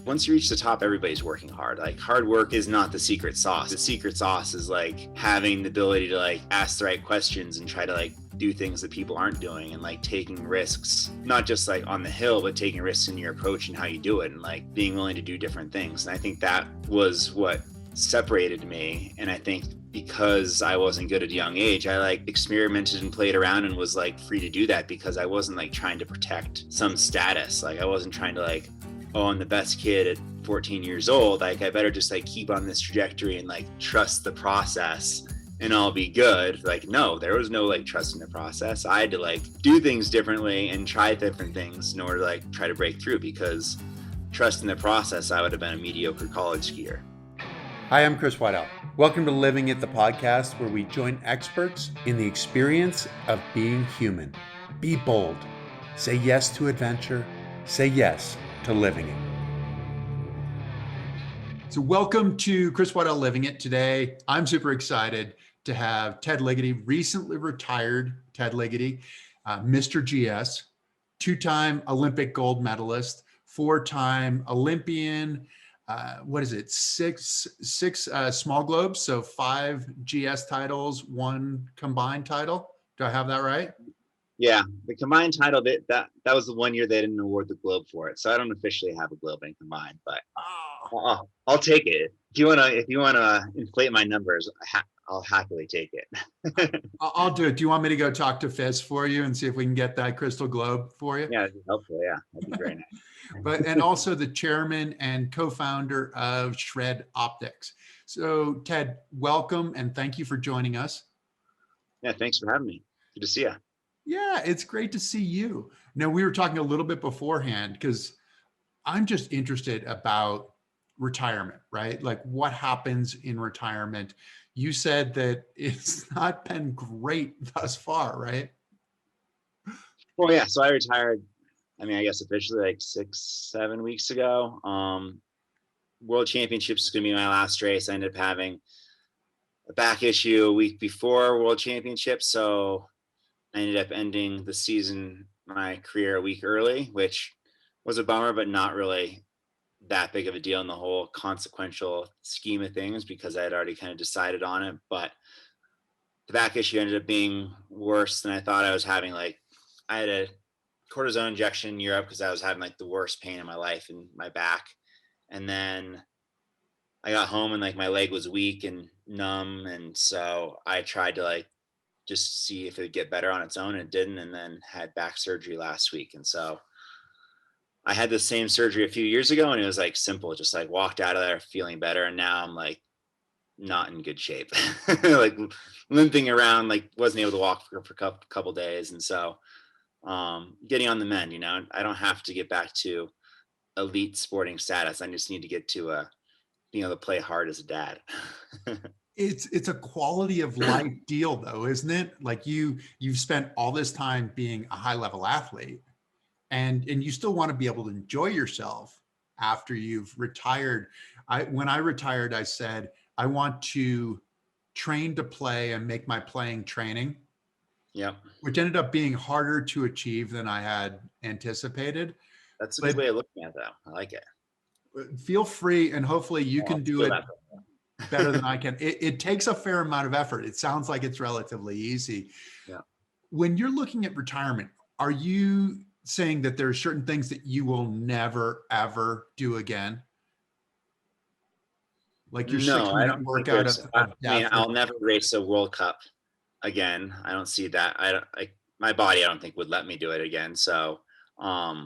Once you reach the top, everybody's working hard. Like, hard work is not the secret sauce. The secret sauce is like having the ability to like ask the right questions and try to like do things that people aren't doing, and like taking risks, not just like on the hill, but taking risks in your approach and how you do it, and like being willing to do different things. And I think that was what separated me. And I think because I wasn't good at a young age, I like experimented and played around and was like free to do that, because I wasn't like trying to protect some status. Like, I wasn't trying to like, oh, I'm the best kid at 14 years old. Like, I better just like keep on this trajectory and like trust the process and I'll be good. Like, no, there was no like trust in the process. I had to like do things differently and try different things in order to like try to break through, because trust in the process, I would have been a mediocre college skier. Hi, I'm Chris Waddell. Welcome to Living It, the podcast where we join experts in the experience of being human. Be bold. Say yes to adventure. Say yes to living it. So welcome to Chris Waddell Living It. Today, I'm super excited to have Ted Ligety, recently retired Ted Ligety, Mr. GS, two-time Olympic gold medalist, four-time Olympian, six small globes, so 5 GS titles, 1 combined title. Do I have that right? Yeah, the combined title, that was the one year they didn't award the Globe for it, so I don't officially have a Globe in combined, but I'll take it. If you wanna inflate my numbers, I'll happily take it. I'll do it. Do you want me to go talk to Fizz for you and see if we can get that Crystal Globe for you? Yeah, that'd be helpful. Yeah, that'd be very nice. And also the chairman and co-founder of Shred Optics. So Ted, welcome and thank you for joining us. Yeah, thanks for having me. Good to see you. Yeah, it's great to see you. Now, we were talking a little bit beforehand because I'm just interested about retirement, right? Like, what happens in retirement? You said that it's not been great thus far, right? Well, yeah, so I retired, I guess officially like 6-7 weeks ago. World Championships is going to be my last race. I ended up having a back issue a week before World Championships, so I ended up ending the season, my career, a week early, which was a bummer, but not really that big of a deal in the whole consequential scheme of things, because I had already kind of decided on it. But the back issue ended up being worse than I thought I was having. Like, I had a cortisone injection in Europe because I was having like the worst pain in my life in my back. And then I got home and like my leg was weak and numb. And so I tried to like just see if it would get better on its own, and it didn't, and then had back surgery last week. And so I had the same surgery a few years ago, and it was like simple, just like walked out of there feeling better. And now I'm like not in good shape, like limping around, like wasn't able to walk for a couple days. And so getting on the mend, I don't have to get back to elite sporting status. I just need to get to being able to play hard as a dad. It's a quality of life deal though, isn't it? Like you've spent all this time being a high level athlete and you still want to be able to enjoy yourself after you've retired. When I retired, I said, I want to train to play and make my playing training. Yeah. Which ended up being harder to achieve than I had anticipated. That's a good way of looking at it, though. I like it. Feel free, and hopefully you can do it better than I can. It takes a fair amount of effort. It sounds like it's relatively easy. Yeah. When you're looking at retirement, are you saying that there are certain things that you will never, ever do again? Like your No, 6-minute workout of death? I'll never race a World Cup again. I don't see that. My body, I don't think would let me do it again. So I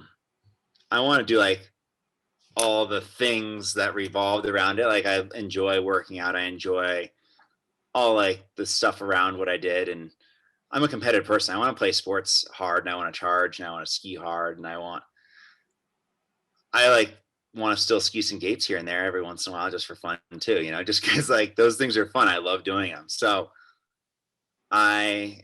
want to do like all the things that revolved around it. Like, I enjoy working out. I enjoy all like the stuff around what I did. And I'm a competitive person. I want to play sports hard, and I want to charge, and I want to ski hard, and I want to still ski some gates here and there every once in a while, just for fun too, just because like those things are fun. I love doing them. So I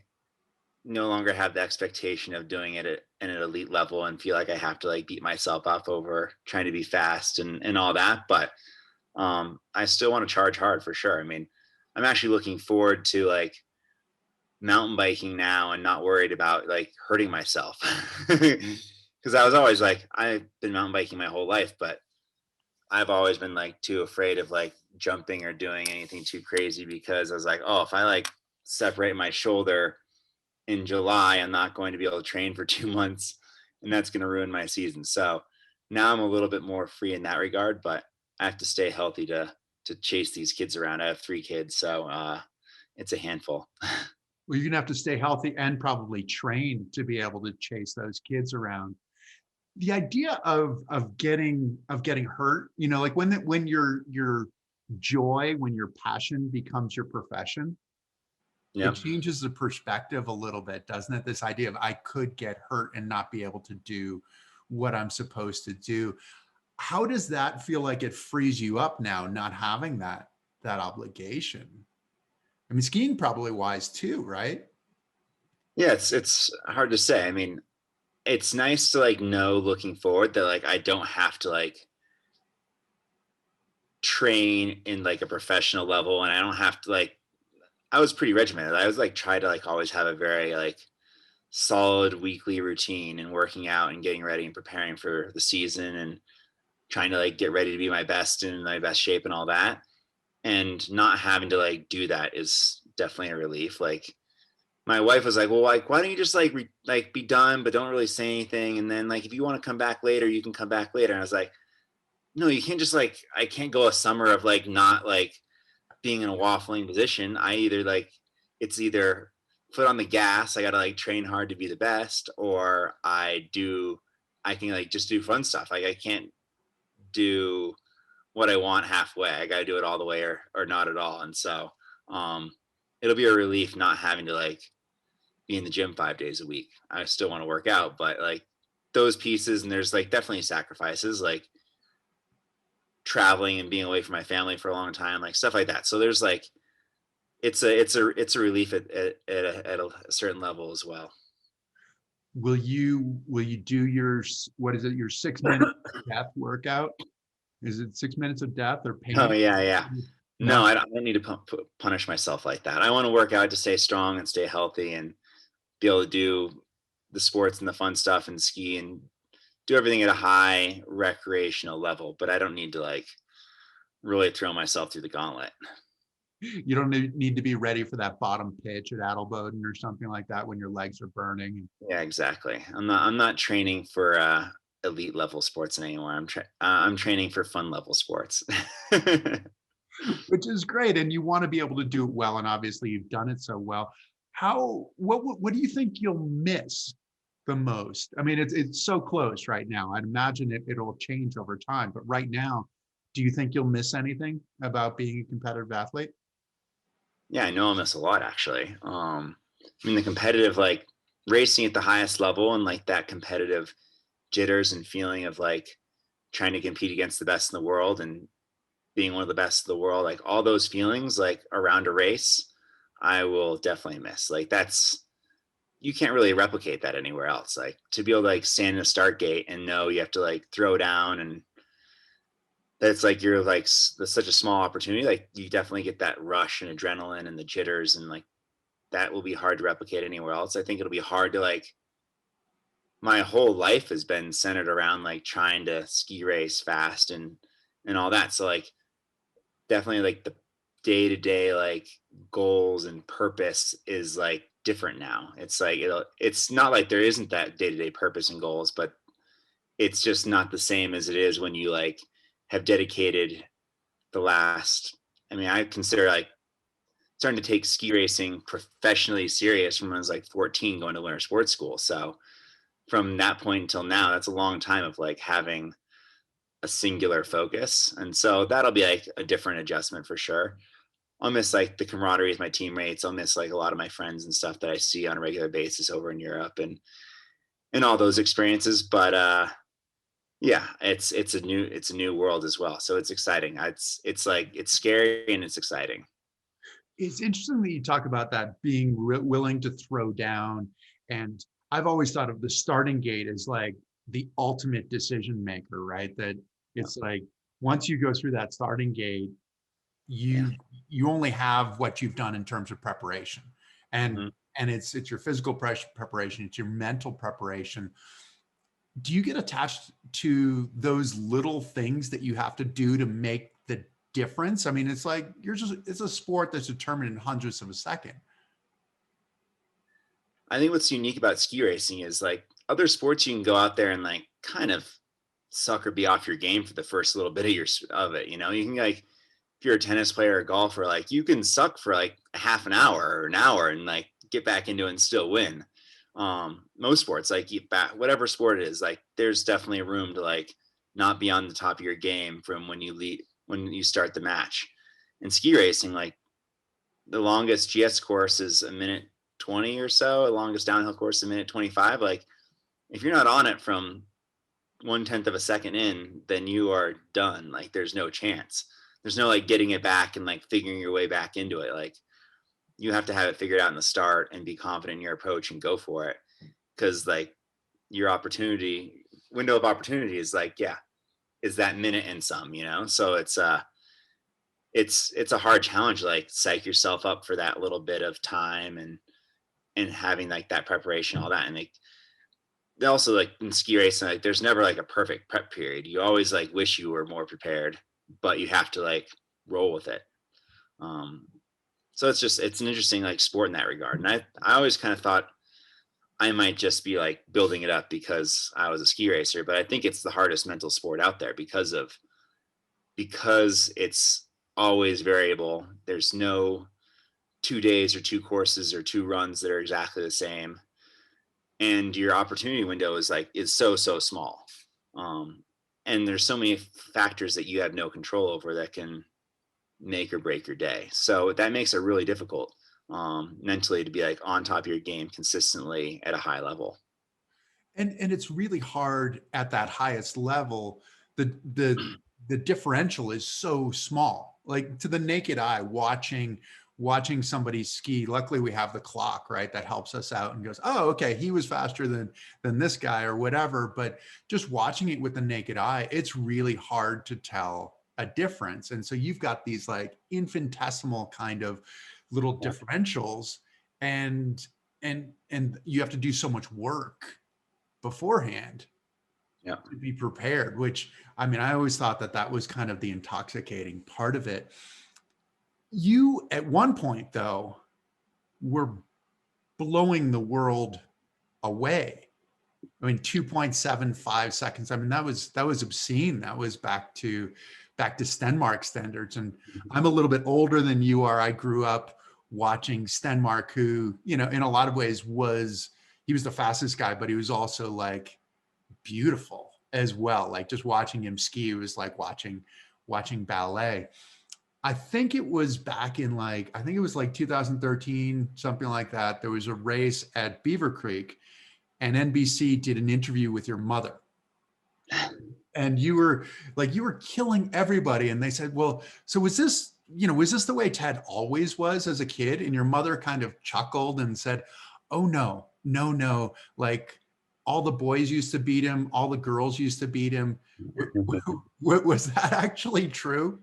no longer have the expectation of doing it at an elite level and feel like I have to like beat myself up over trying to be fast and all that. But I still want to charge hard for sure. I'm actually looking forward to like mountain biking now and not worried about like hurting myself. Because I was always like, I've been mountain biking my whole life, but I've always been like too afraid of like jumping or doing anything too crazy because I was like, oh, if I like separate my shoulder in July, I'm not going to be able to train for 2 months, and that's going to ruin my season. So now I'm a little bit more free in that regard, but I have to stay healthy to chase these kids around. I have 3 kids, so it's a handful. Well, you're gonna have to stay healthy and probably trained to be able to chase those kids around. The idea of getting hurt, like when your joy, when your passion becomes your profession, it Yep. changes the perspective a little bit, doesn't it? This idea of I could get hurt and not be able to do what I'm supposed to do. How does that feel like it frees you up now, not having that obligation? I mean, skiing probably wise too, right? Yeah, it's hard to say. I mean, it's nice to like know looking forward that like I don't have to like train in like a professional level, and I don't have to like I was pretty regimented. I was like try to like always have a very like solid weekly routine and working out and getting ready and preparing for the season and trying to like get ready to be my best and my best shape and all that. And not having to like do that is definitely a relief. Like my wife was like, well, like, why don't you just like like be done, but don't really say anything. And then like, if you want to come back later, you can come back later. And I was like, no, you can't just like, I can't go a summer of like, not like being in a waffling position. I either like, it's either foot on the gas. I got to like train hard to be the best, or I can like just do fun stuff. Like I can't do what I want halfway. I got to do it all the way or not at all. And so, um, it'll be a relief not having to like be in the gym 5 days a week. I still want to work out, but like those pieces, and there's like definitely sacrifices like traveling and being away from my family for a long time, like stuff like that. So there's like, it's a relief at a certain level as well. Will you do what is it, your 6 minute death workout? Is it 6 minutes of death or Oh pain? yeah, yeah. No, No. I don't need to punish myself like that. I want to work out to stay strong and stay healthy and be able to do the sports and the fun stuff and ski and do everything at a high recreational level. But I don't need to like really throw myself through the gauntlet. You don't need to be ready for that bottom pitch at Adelboden or something like that when your legs are burning. Yeah, exactly. I'm not training for elite level sports anymore. I'm training for fun level sports. Which is great. And you want to be able to do it well. And obviously you've done it so well. What do you think you'll miss the most? I mean, it's so close right now. I'd imagine it'll change over time. But right now, do you think you'll miss anything about being a competitive athlete? Yeah, I know I miss a lot actually. I mean the competitive like racing at the highest level and like that competitive jitters and feeling of like trying to compete against the best in the world and being one of the best in the world, like all those feelings like around a race, I will definitely miss. Like that's you can't really replicate that anywhere else. Like to be able to like stand in a start gate and know you have to like throw down and that's like you're like that's such a small opportunity. Like you definitely get that rush and adrenaline and the jitters and like that will be hard to replicate anywhere else. I think it'll be hard to like my whole life has been centered around like trying to ski race fast and all that. So like definitely like the day to day like goals and purpose is like different now. It's like it's not like there isn't that day to day purpose and goals, but it's just not the same as it is when you like have dedicated the last. I mean, I consider like starting to take ski racing professionally serious from when I was like 14 going to winter sports school. So from that point until now, that's a long time of like having a singular focus. And so that'll be like a different adjustment for sure. I'll miss like the camaraderie with my teammates. I'll miss like a lot of my friends and stuff that I see on a regular basis over in Europe and all those experiences. But yeah, it's a new world as well. So it's exciting. It's like it's scary and it's exciting. It's interesting that you talk about that being willing to throw down. And I've always thought of the starting gate as like the ultimate decision maker, right? That Yeah. it's like once you go through that starting gate, Yeah. you only have what you've done in terms of preparation. And Hmm. it's your physical preparation, it's your mental preparation. do you get attached to those little things that you have to do to make the difference? I mean, it's like it's a sport that's determined in hundredths of a second. I think what's unique about ski racing is like other sports, you can go out there and like kind of suck or be off your game for the first little bit of of it. You know, you can like if you're a tennis player or golfer, like you can suck for like a half an hour or an hour and like get back into it and still win. Most sports, like whatever sport it is, like there's definitely room to like not be on the top of your game from when you start the match. And ski racing, like the longest GS course is a minute 20 or so, the longest downhill course a minute 25. Like if you're not on it from 1/10 of a second in, then you are done. Like there's no chance. There's no like getting it back and like figuring your way back into it. Like you have to have it figured out in the start and be confident in your approach and go for it. Cause like your window of opportunity is like, yeah, is that minute and some, you know? So it's a hard challenge, like psych yourself up for that little bit of time and having like that preparation, all that. And like they also like in ski racing, like there's never like a perfect prep period. You always like wish you were more prepared, but you have to like roll with it. Um, so it's an interesting like sport in that regard. And I always kind of thought I might just be like building it up because I was a ski racer, but I think it's the hardest mental sport out there because it's always variable. There's no 2 days or two courses or two runs that are exactly the same. And your opportunity window is so small. And there's so many factors that you have no control over that can make or break your day. So that makes it really difficult mentally to be like on top of your game consistently at a high level. And it's really hard at that highest level. The differential is so small. Like to the naked eye, watching somebody ski. Luckily, we have the clock, right? That helps us out and goes, oh, okay, he was faster than this guy or whatever. But just watching it with the naked eye, it's really hard to tell a difference. And so you've got these like infinitesimal kind of little differentials, and you have to do so much work beforehand to be prepared, which I mean, I always thought that was kind of the intoxicating part of it. You at one point though were blowing the world away. I mean, 2.75 seconds. I mean, that was obscene. That was back to Stenmark standards. And I'm a little bit older than you are. I grew up watching Stenmark, who, you know, in a lot of ways he was the fastest guy, but he was also like beautiful as well. Like just watching him ski was like watching ballet. I think it was back in I think it was like 2013, something like that. There was a race at Beaver Creek and NBC did an interview with your mother. And you were killing everybody. And they said, well, so was this the way Ted always was as a kid? And your mother kind of chuckled and said, oh, no. Like all the boys used to beat him. All the girls used to beat him. Was that actually true?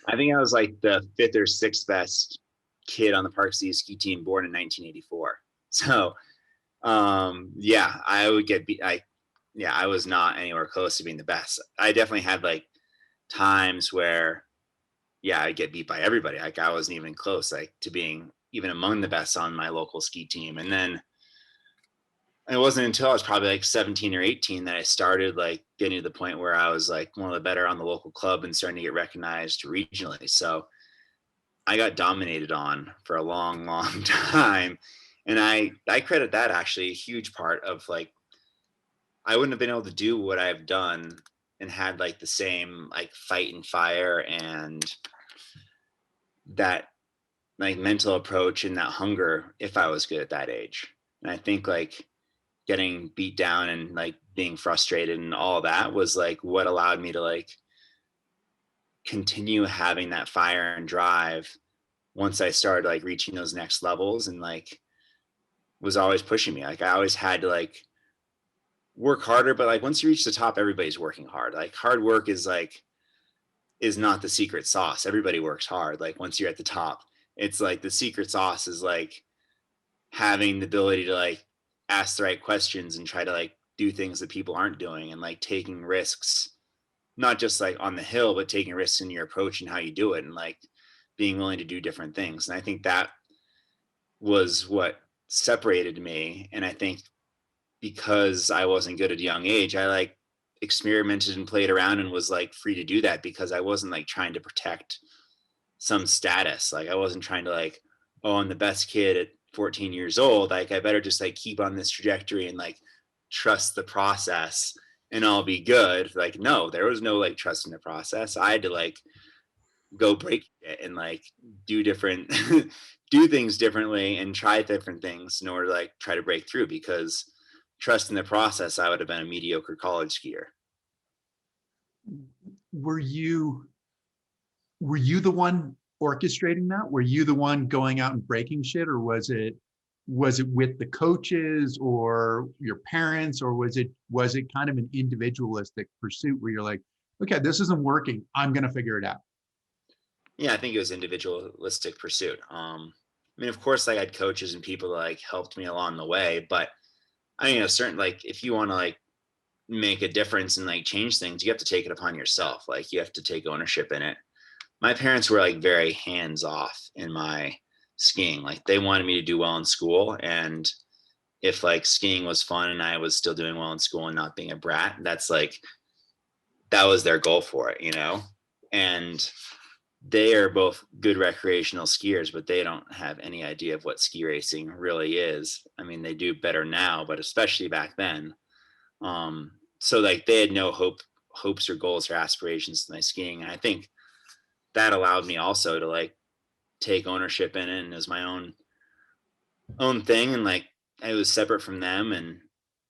I think I was like the 5th or 6th best kid on the Park City ski team, born in 1984. So, yeah, I would get beat. I was not anywhere close to being the best. I definitely had like times where, I get beat by everybody. Like I wasn't even close, like to being even among the best on my local ski team. And then it wasn't until I was probably like 17 or 18 that I started like getting to the point where I was like one of the better on the local club and starting to get recognized regionally. So I got dominated on for a long time. And I credit that actually a huge part of like, I wouldn't have been able to do what I've done and had like the same like fight and fire and that like mental approach and that hunger if I was good at that age. And I think like getting beat down and like being frustrated and all that was like what allowed me to like continue having that fire and drive once I started like reaching those next levels, and like was always pushing me. Like I always had to like work harder, but like once you reach the top, everybody's working hard. Like hard work is not the secret sauce. Everybody works hard. Like once you're at the top, it's like the secret sauce is like having the ability to like ask the right questions and try to like do things that people aren't doing and like taking risks, not just like on the hill, but taking risks in your approach and how you do it and like being willing to do different things. And I think that was what separated me. And I think because I wasn't good at a young age, I like experimented and played around and was like free to do that because I wasn't like trying to protect some status. Like I wasn't trying to like, oh, I'm the best kid at 14 years old. Like I better just like keep on this trajectory and like trust the process and I'll be good. Like, no, there was no like trust in the process. I had to like go break it and like do different do things differently and try different things in order to like try to break through because trust in the process, I would have been a mediocre college skier. Were you were you the one orchestrating that? Were you the one going out and breaking shit, or was it with the coaches or your parents, or was it kind of an individualistic pursuit where you're like, okay, this isn't working, I'm going to figure it out? Yeah, I think it was individualistic pursuit. I mean, of course, I had coaches and people that like helped me along the way, but I mean, a certain like if you want to like make a difference and like change things, you have to take it upon yourself. Like you have to take ownership in it. My parents were like very hands off in my skiing. Like they wanted me to do well in school, and if like skiing was fun and I was still doing well in school and not being a brat, that's like that was their goal for it, you know? And they are both good recreational skiers, but they don't have any idea of what ski racing really is. I mean, they do better now, but especially back then. So like they had no hopes or goals or aspirations in my skiing. And I think that allowed me also to like take ownership in it and as my own thing. And like I was separate from them and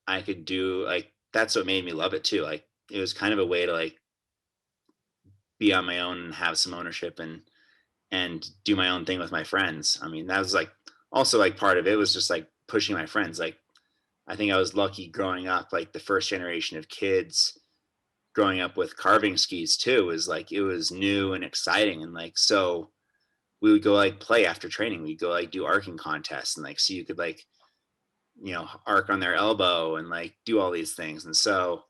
I could do like that's what made me love it too. Like it was kind of a way to like be on my own and have some ownership and do my own thing with my friends. I mean, that was like also like part of it was just like pushing my friends. Like I think I was lucky growing up, like the first generation of kids growing up with carving skis too, was like it was new and exciting. And like so we would go like play after training. We'd go like do arcing contests and like so you could like, you know, arc on their elbow and like do all these things. And so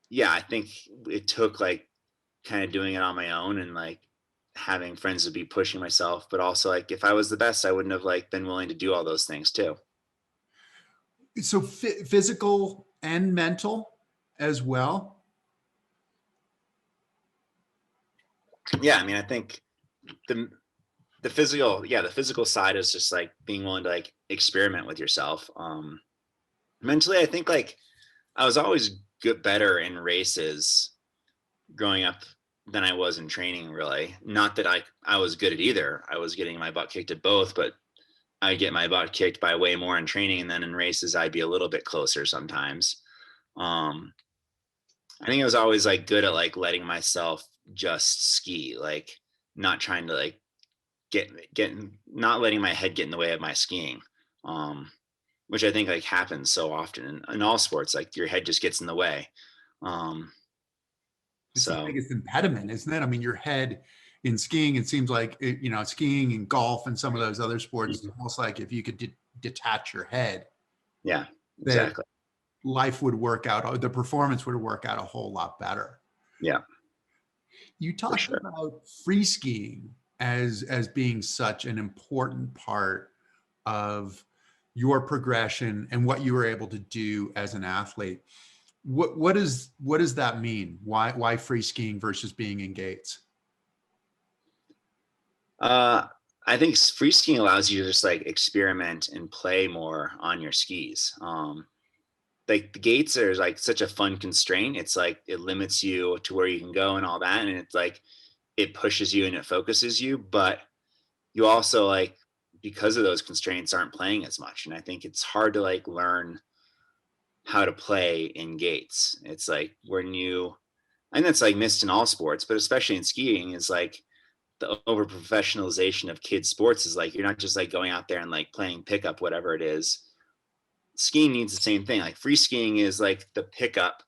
yeah, I think it took like kind of doing it on my own and like having friends to be pushing myself, but also like if I was the best, I wouldn't have like been willing to do all those things too. So physical and mental as well. Yeah, I mean, I think the the physical, yeah, the physical side is just like being willing to like experiment with yourself. Mentally, I think like I was always good better in races growing up than I was in training, really. Not that I was good at either. I was getting my butt kicked at both, but I get my butt kicked by way more in training, and then in races I'd be a little bit closer sometimes. Um, I think I was always like good at like letting myself just ski, like not trying to like get not letting my head get in the way of my skiing. Um, which I think like happens so often in all sports, like your head just gets in the way. Um, It's the so biggest impediment, isn't it? I mean, your head in skiing, it seems like, skiing and golf and some of those other sports, it's almost like if you could detach your head, yeah, that exactly. life would work out, or the performance would work out a whole lot better. Yeah, You for talked sure. about free skiing as being such an important part of your progression and what you were able to do as an athlete. What does that mean? Why free skiing versus being in gates? Uh, I think free skiing allows you to just like experiment and play more on your skis. Like the gates are like such a fun constraint. It's like it limits you to where you can go and all that, and it's like it pushes you and it focuses you, but you also like because of those constraints aren't playing as much. And I think it's hard to like learn how to play in gates. It's like when you and that's like missed in all sports, but especially in skiing, is like the over professionalization of kids sports is like you're not just like going out there and like playing pickup, whatever it is. Skiing needs the same thing. Like free skiing is like the pickup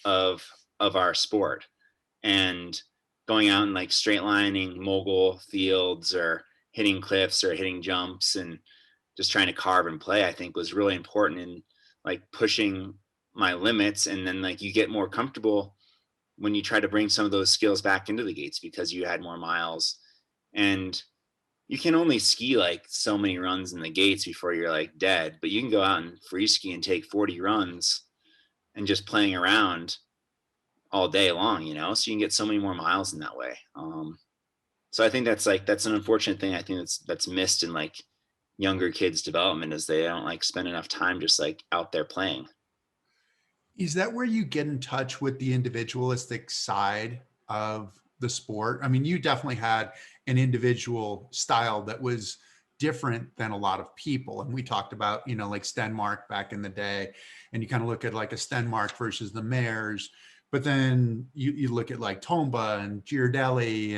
of of our sport. And going out and like straight lining mogul fields or hitting cliffs or hitting jumps and just trying to carve and play, I think was really important in like pushing my limits. And then like you get more comfortable when you try to bring some of those skills back into the gates because you had more miles. And you can only ski like so many runs in the gates before you're like dead, but you can go out and free ski and take 40 runs and just playing around all day long, you know, so you can get so many more miles in that way. So I think that's like, that's an unfortunate thing. I think that's missed in like younger kids development is they don't like spend enough time just like out there playing. Is that where you get in touch with the individualistic side of the sport? I mean, you definitely had an individual style that was different than a lot of people. And we talked about, you know, like Stenmark back in the day, and you kind of look at like a Stenmark versus the Mares. But then you look at like Tomba and Girardelli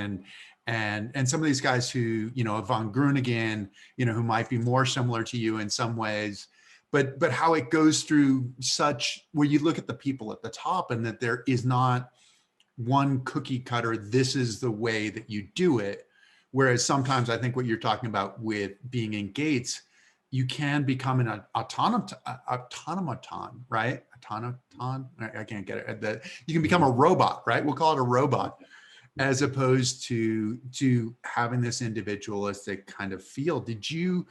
and some of these guys who, you know, Von Groningen, you know, who might be more similar to you in some ways, but how it goes through such where you look at the people at the top and that there is not one cookie cutter, this is the way that you do it. Whereas sometimes I think what you're talking about with being in gates, you can become an automaton, right? Automaton, I can't get it. You can become a robot, right? We'll call it a robot, as opposed to having this individualistic kind of feel. Did you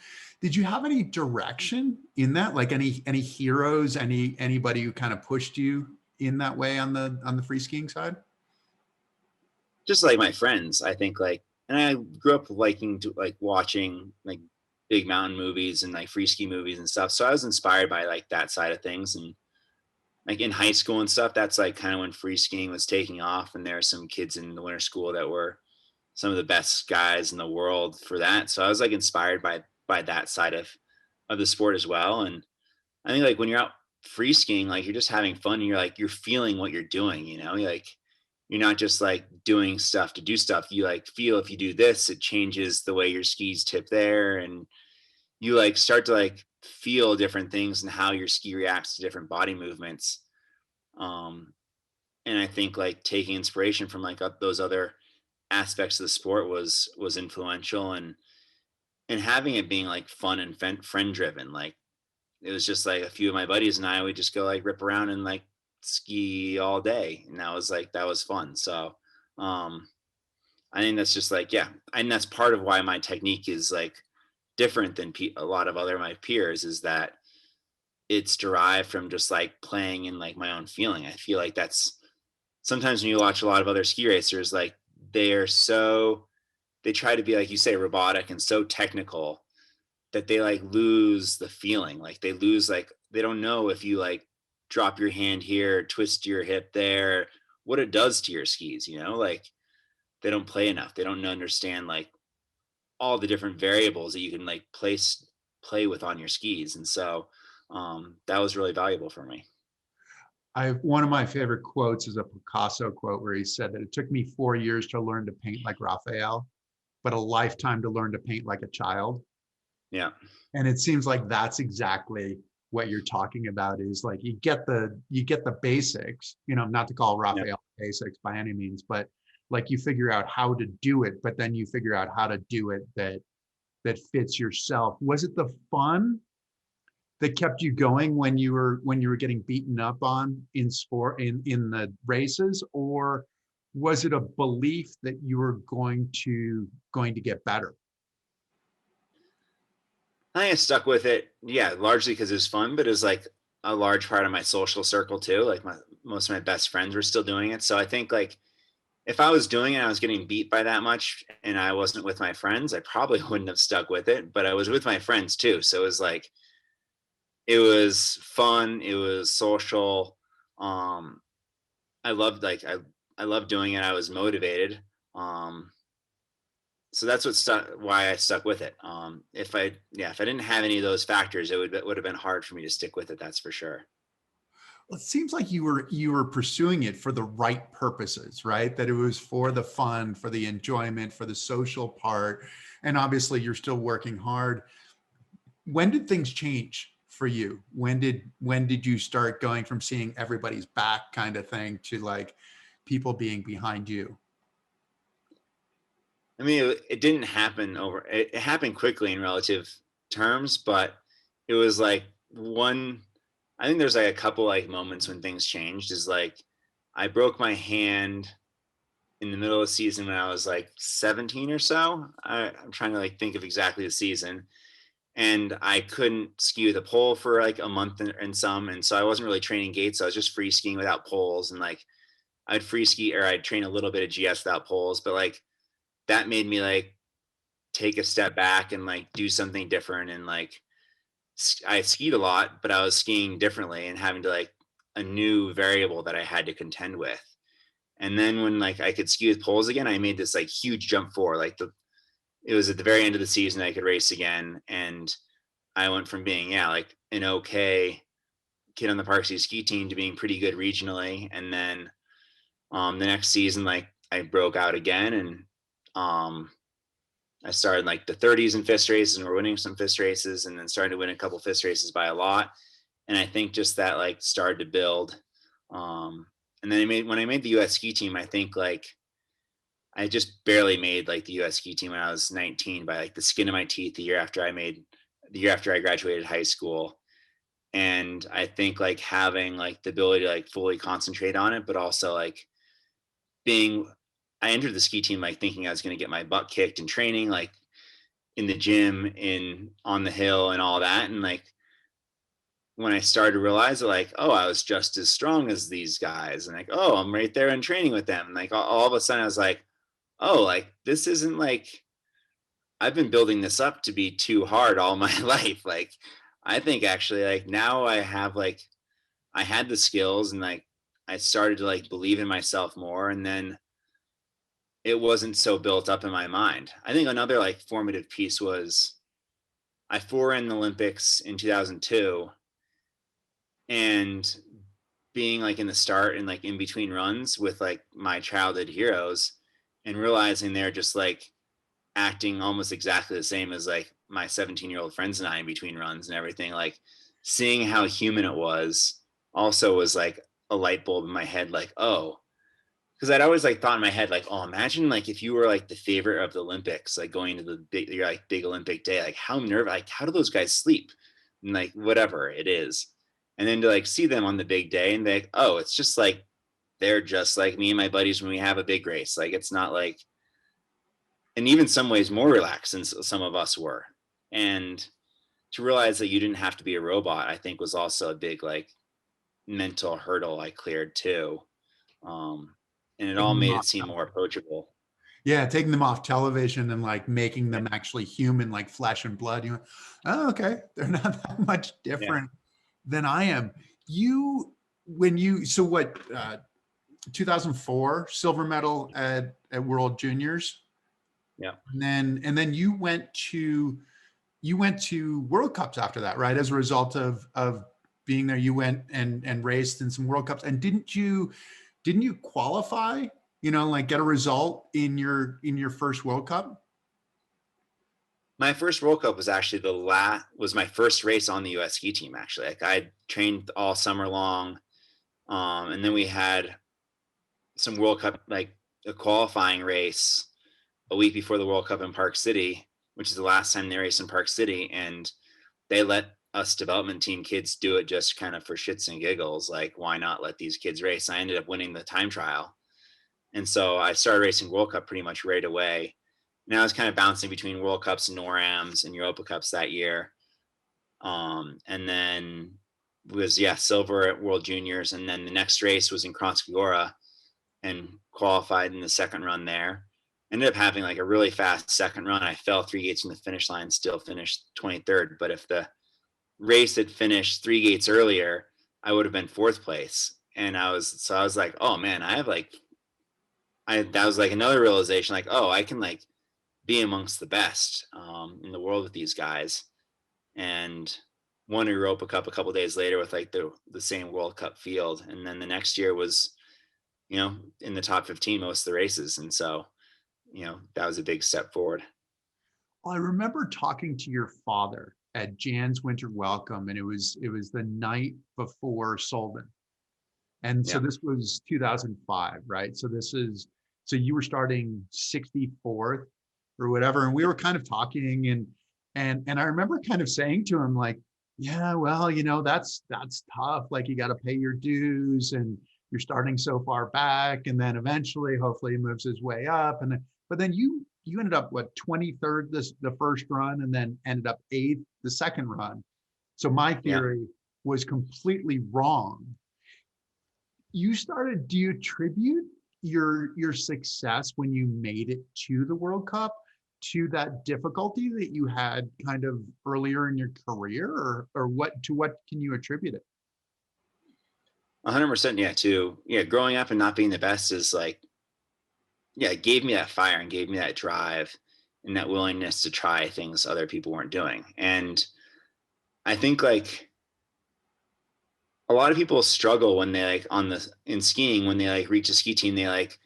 have any direction in that? Like any heroes, anybody who kind of pushed you in that way on the free skiing side? Just like my friends, I think like, and I grew up liking to like watching like big mountain movies and like free ski movies and stuff. So I was inspired by like that side of things. And like in high school and stuff, that's like kind of when free skiing was taking off. And there are some kids in the winter school that were some of the best guys in the world for that. So I was like inspired by that side of the sport as well. And I think like when you're out free skiing, like you're just having fun and you're feeling what you're doing, you know, you're not just like doing stuff to do stuff. You like feel if you do this, it changes the way your skis tip there. And you like start to like feel different things and how your ski reacts to different body movements. Um, and I think like taking inspiration from like those other aspects of the sport was influential, and having it being like fun and friend driven. Like it was just like a few of my buddies and I would just go like rip around and like ski all day, and that was fun. So um I think that's just like, yeah, and that's part of why my technique is like different than a lot of other my peers, is that it's derived from just like playing in like my own feeling. I feel like that's sometimes when you watch a lot of other ski racers, like they're so, they try to be like you say robotic and so technical that they like lose the feeling. Like they lose, like they don't know if you like drop your hand here, twist your hip there, what it does to your skis, you know, like they don't play enough. They don't understand like all the different variables that you can like play with on your skis. And so that was really valuable for me. One of my favorite quotes is a Picasso quote where he said that it took me 4 years to learn to paint like Raphael, but a lifetime to learn to paint like a child. Yeah. And it seems like that's exactly what you're talking about, is like you get the basics, you know, not to call Yeah. Raphael basics by any means, but like you figure out how to do it, but then you figure out how to do it that fits yourself. Was it the fun that kept you going when you were getting beaten up on in sport in the races, or was it a belief that you were going to get better? I think I stuck with it. Yeah. Largely because it was fun, but it was like a large part of my social circle too. Like most of my best friends were still doing it. So I think like if I was doing it, I was getting beat by that much and I wasn't with my friends, I probably wouldn't have stuck with it, but I was with my friends too. So it was like, it was fun. It was social. Um, I loved like, I loved doing it. I was motivated. Um, so that's what stuck, why I stuck with it. If I didn't have any of those factors, would have been hard for me to stick with it. That's for sure. Well, it seems like you were pursuing it for the right purposes, right? That it was for the fun, for the enjoyment, for the social part, and obviously you're still working hard. When did things change for you? When did you start going from seeing everybody's back kind of thing to like people being behind you? I mean, it didn't happen it happened quickly in relative terms, but it was like one, I think there's like a couple like moments when things changed. Is like I broke my hand in the middle of the season when I was like 17 or so. I'm trying to like think of exactly the season, and I couldn't ski with a pole for like a month and some, and so I wasn't really training gates. So I was just free skiing without poles, and like I'd free ski or I'd train a little bit of GS without poles, but like that made me like take a step back and like do something different. And like I skied a lot, but I was skiing differently and having to like a new variable that I had to contend with. And then when like I could ski with poles again, I made this like huge jump forward. Like it was at the very end of the season I could race again, and I went from being like an okay kid on the Park City ski team to being pretty good regionally. And then the next season, like I broke out again, and I started in, like the 30s in fist races, and we're winning some fist races, and then starting to win a couple fist races by a lot. And I think just that like started to build. And then when I made the US ski team, I think like I just barely made like the US ski team when I was 19 by like the skin of my teeth the year after I graduated high school. And I think like having like the ability to like fully concentrate on it, but also like being I entered the ski team like thinking I was going to get my butt kicked in training, like in the gym, in on the hill and all that. And like when I started to realize that, like, oh, I was just as strong as these guys, and like, oh, I'm right there in training with them. And like all of a sudden I was like, oh, like this isn't like I've been building this up to be too hard all my life. Like I think actually like now I have like I had the skills, and like I started to like believe in myself more, and then it wasn't so built up in my mind. I think another like formative piece was I foreran the Olympics in 2002, and being like in the start and like in between runs with like my childhood heroes, and realizing they're just like acting almost exactly the same as like my 17-year-old friends and I in between runs and everything. Like seeing how human it was also was like a light bulb in my head, like, oh, because I'd always like thought in my head, like, oh, imagine like if you were like the favorite of the Olympics, like going to the big, your like big Olympic day, like how nervous, like how do those guys sleep? And like whatever it is. And then to like see them on the big day and be like, oh, it's just like they're just like me and my buddies when we have a big race. Like it's not like, and even some ways more relaxed than some of us were. And to realize that you didn't have to be a robot, I think was also a big like mental hurdle I cleared too. Um, and it all Taking them made off it seem more approachable. Yeah, taking them off television and like making them actually human, like flesh and blood. You went, oh, okay, they're not that much Yeah. different than I am. You, when you, so what, 2004 silver medal at World Juniors, Yeah. and then you went to World Cups after that, right? As a result of being there, you went and raced in some World Cups. And didn't you qualify? You know, like get a result in your first World Cup? My first World Cup was actually was my first race on the US ski team, actually. Like I trained all summer long. And then we had some World Cup, like a qualifying race a week before the World Cup in Park City, which is the last time they raced in Park City. And they let us development team kids do it just kind of for shits and giggles. Like, why not let these kids race? I ended up winning the time trial. And so I started racing World Cup pretty much right away. And I was kind of bouncing between World Cups, NORAMs, and Europa Cups that year. And then was, silver at World Juniors. And then the next race was in Kranjska and qualified in the second run there. Ended up having like a really fast second run. I fell 3 gates from the finish line, still finished 23rd. But if the race had finished 3 gates earlier, I would have been fourth place. And I was like, oh man, I have like, that was like another realization, like, oh, I can like be amongst the best in the world with these guys. And won a Europa Cup a couple days later with like the same World Cup field. And then the next year was, in the top 15 most of the races. And so, that was a big step forward. Well, I remember talking to your father at Jan's Winter Welcome, and it was the night before Solden. And so Yeah. this was 2005, right? So you were starting 64th or whatever, and we were kind of talking, and I remember kind of saying to him like, Yeah, well, that's tough. Like you got to pay your dues and you're starting so far back and then eventually hopefully he moves his way up and then but then you ended up what 23rd this the first run and then ended up 8th the second run. So my Yeah. theory was completely wrong. Do you attribute your success when you made it to the World Cup to that difficulty that you had kind of earlier in your career or what can you attribute it? 100%. Yeah. Too. Yeah. Growing up and not being the best is like, yeah, it gave me that fire and gave me that drive and that willingness to try things other people weren't doing. And I think like a lot of people struggle when they like on the in skiing when they like reach a ski team, they like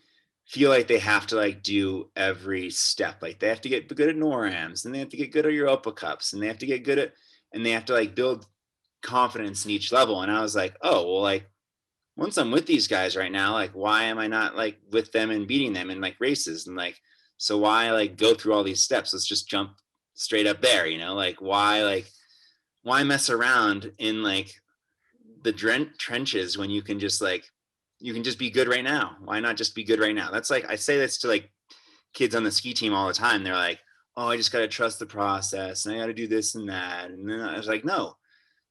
feel like they have to like do every step. Like they have to get good at NORAMs and they have to get good at Europa Cups and they have to get good at and they have to like build confidence in each level. And I was like, oh well, like once I'm with these guys right now, like why am I not like with them and beating them in like races? And like so why like go through all these steps? Let's just jump straight up there, like why mess around in like the trenches when you can just like you can just be good right now. Why not just be good right now? That's like I say this to like kids on the ski team all the time. They're like, "Oh, I just got to trust the process and I got to do this and that." And then I was like, "No.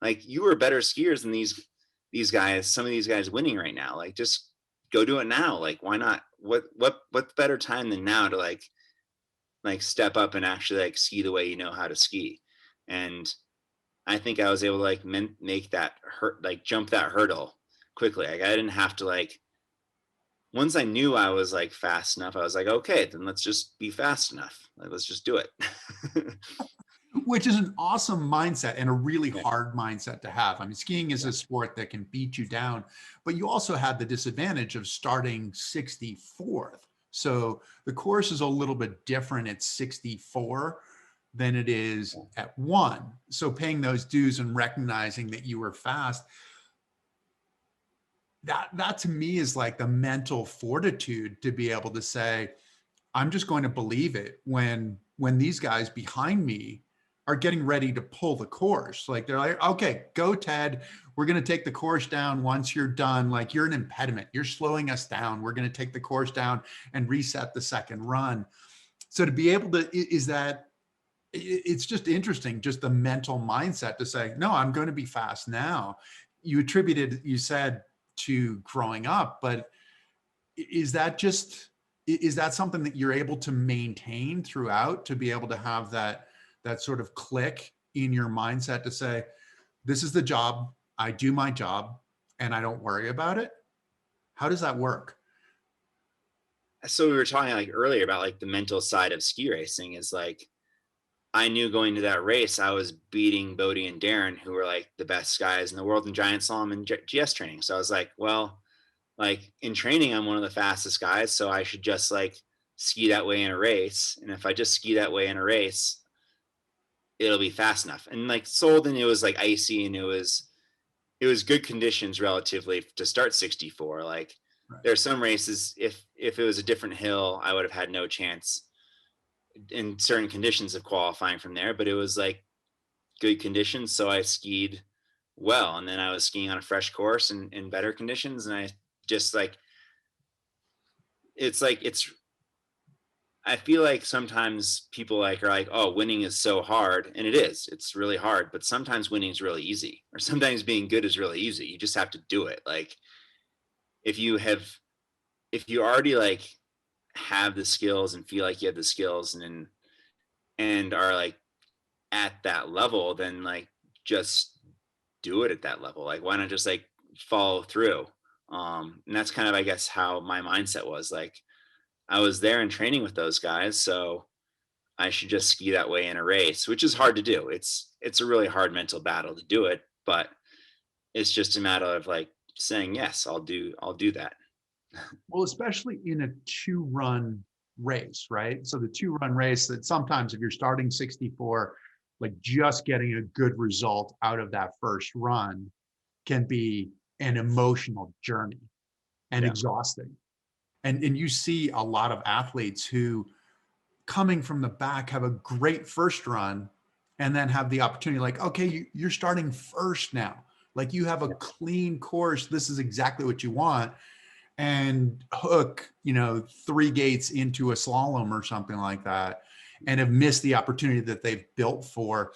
Like you are better skiers than these guys, some of these guys winning right now. Like just go do it now. Like why not? What's better time than now to like step up and actually like ski the way you know how to ski?" And I think I was able to like make that hurt, like jump that hurdle quickly. Like I didn't have to like, once I knew I was like fast enough, I was like, okay, then let's just be fast enough. Like, let's just do it. Which is an awesome mindset and a really Yeah. hard mindset to have. I mean, skiing is Yeah. a sport that can beat you down, but you also have the disadvantage of starting 64th. So the course is a little bit different at 64 than it is at one. So paying those dues and recognizing that you were fast, that to me is like the mental fortitude to be able to say, I'm just going to believe it when these guys behind me are getting ready to pull the course. Like they're like, okay, go Ted. We're going to take the course down once you're done. Like you're an impediment. You're slowing us down. We're going to take the course down and reset the second run. So to be able to is that it's just interesting, just the mental mindset to say, no, I'm going to be fast now. You said to growing up, but is that just is that something that you're able to maintain throughout to be able to have that sort of click in your mindset to say this is the job, I do my job and I don't worry about it? How does that work? So we were talking like earlier about like the mental side of ski racing is like, I knew going to that race, I was beating Bodie and Darren, who were like the best guys in the world in giant slalom and GS training. So I was like, well, like in training, I'm one of the fastest guys. So I should just like ski that way in a race. And if I just ski that way in a race, it'll be fast enough. And like Solden, it was like icy and it was good conditions relatively to start 64. Like Right. there are some races, if it was a different hill, I would have had no chance in certain conditions of qualifying from there. But it was like good conditions, so I skied well. And then I was skiing on a fresh course and in better conditions, and I just it's I feel like sometimes people like are like, oh, winning is so hard. And it is. It's really hard. But sometimes winning is really easy. Or sometimes being good is really easy. You just have to do it. Like if you have if you already like have the skills and feel like you have the skills and are like at that level, then like just do it at that level. Like why not just like follow through? And that's kind of I guess how my mindset was. Like I was there in training with those guys, so I should just ski that way in a race, which is hard to do. It's a really hard mental battle to do it, but it's just a matter of like saying yes, I'll do that. Well, especially in a two-run race, right? So the two-run race that sometimes if you're starting 64, like just getting a good result out of that first run can be an emotional journey and Yeah. exhausting. And you see a lot of athletes who coming from the back have a great first run and then have the opportunity, like, okay, you're starting first now. Like you have a clean course. This is exactly what you want. And hook, 3 gates into a slalom or something like that, and have missed the opportunity that they've built for.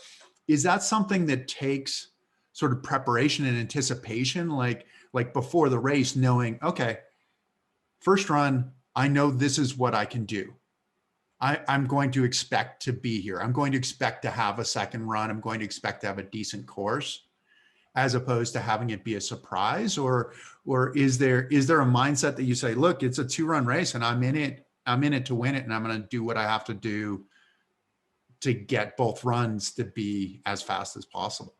Is that something that takes sort of preparation and anticipation, like before the race, knowing, okay, first run, I know this is what I can do. I'm going to expect to be here. I'm going to expect to have a second run. I'm going to expect to have a decent course, as opposed to having it be a surprise? Or is there a mindset that you say, look, it's a 2-run race and I'm in it to win it, and I'm going to do what I have to do to get both runs to be as fast as possible?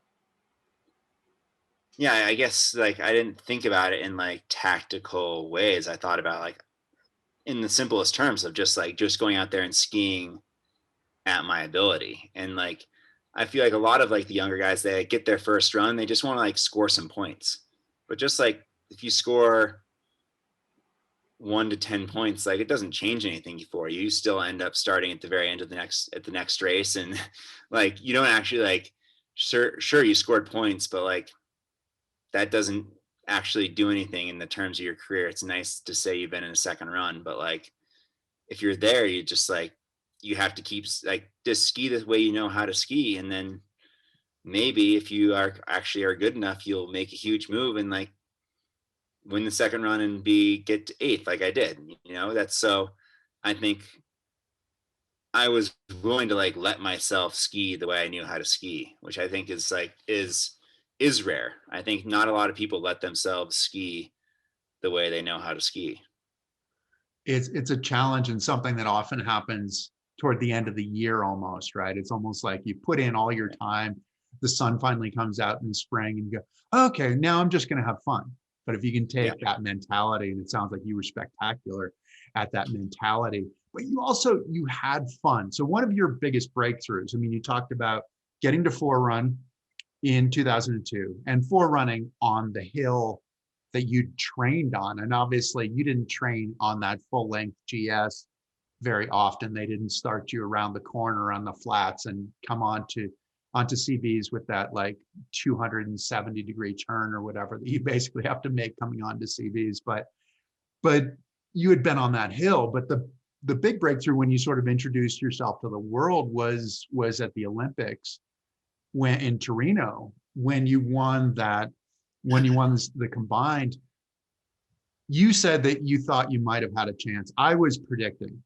Yeah, I guess like I didn't think about it in like tactical ways. I thought about like in the simplest terms of just going out there and skiing at my ability. And like I feel like a lot of like the younger guys, they get their first run, they just want to like score some points. But just like if you score 1 to 10 points, like it doesn't change anything for you. You still end up starting at the very end of the next race, and like you don't actually like sure you scored points, but like that doesn't actually do anything in the terms of your career. It's nice to say you've been in a second run, but like if you're there, you just like you have to keep like just ski the way you know how to ski, and then maybe if you are good enough, you'll make a huge move and like win the second run and get to eighth like I did. That's so. I think I was willing to like let myself ski the way I knew how to ski, which I think is rare. I think not a lot of people let themselves ski the way they know how to ski. It's a challenge, and something that often happens toward the end of the year almost, right? It's almost like you put in all your time, the sun finally comes out in the spring, and you go, okay, now I'm just going to have fun. But if you can take that mentality, and it sounds like you were spectacular at that mentality, but you had fun. So one of your biggest breakthroughs, I mean, you talked about getting to 4-run in 2002 and 4-running on the hill that you trained on. And obviously you didn't train on that full length GS very often. They didn't start you around the corner on the flats and come onto CVs with that like 270-degree turn or whatever that you basically have to make coming onto CVs. But you had been on that hill. But the big breakthrough when you sort of introduced yourself to the world was at the Olympics, when in Torino, when you won the combined. You said that you thought you might have had a chance. I was predicting,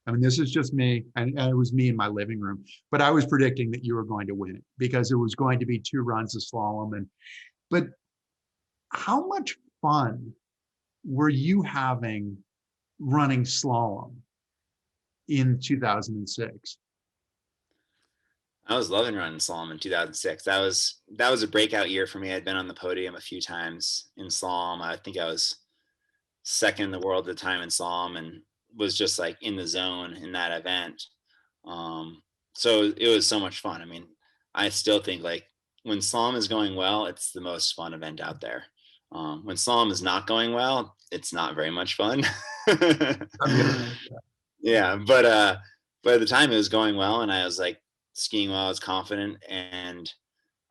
I mean, this is just me, and it was me in my living room, but I was predicting that you were going to win it because it was going to be 2 runs of slalom. But how much fun were you having running slalom in 2006? I was loving running slalom in 2006. That was a breakout year for me. I'd been on the podium a few times in slalom. I think I was second in the world at the time in slalom, and was just like in the zone in that event. So it was so much fun. I mean, I still think like when slalom is going well, it's the most fun event out there. When slalom is not going well, it's not very much fun. Yeah, but at the time it was going well, and I was like skiing well. I was confident, and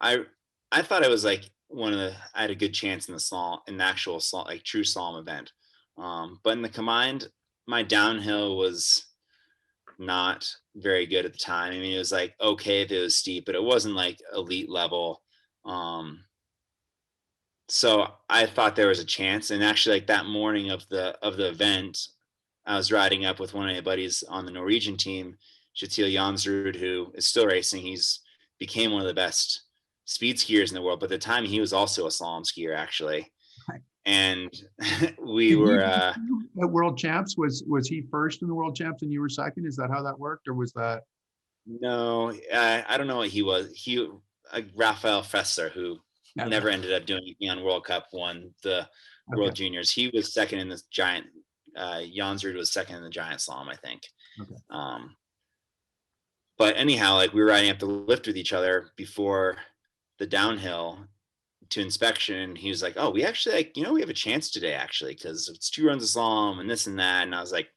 I I thought it was like I had a good chance in the actual slalom, like true slalom event. But in the combined, my downhill was not very good at the time. I mean, it was like okay if it was steep, but it wasn't like elite level. Um, so I thought there was a chance. And actually, like that morning of the event, I was riding up with one of my buddies on the Norwegian team, Kjetil Jansrud, who is still racing. He's became one of the best speed skiers in the world. But at the time, he was also a slalom skier, actually. And we Did he were at World Champs? Was he first in the World Champs and you were second? Is that how that worked, or was that? no, I don't know what he was. Rafael Fessler, who never ended up doing anything on World Cup, won the World Juniors. He was second in this giant. Jansrud was second in the giant slalom, I think. Okay. But anyhow, like we were riding up the lift with each other before the downhill to inspection. He was like, "Oh, we actually like we have a chance today actually because it's 2 runs of slalom and this and that." And I was like,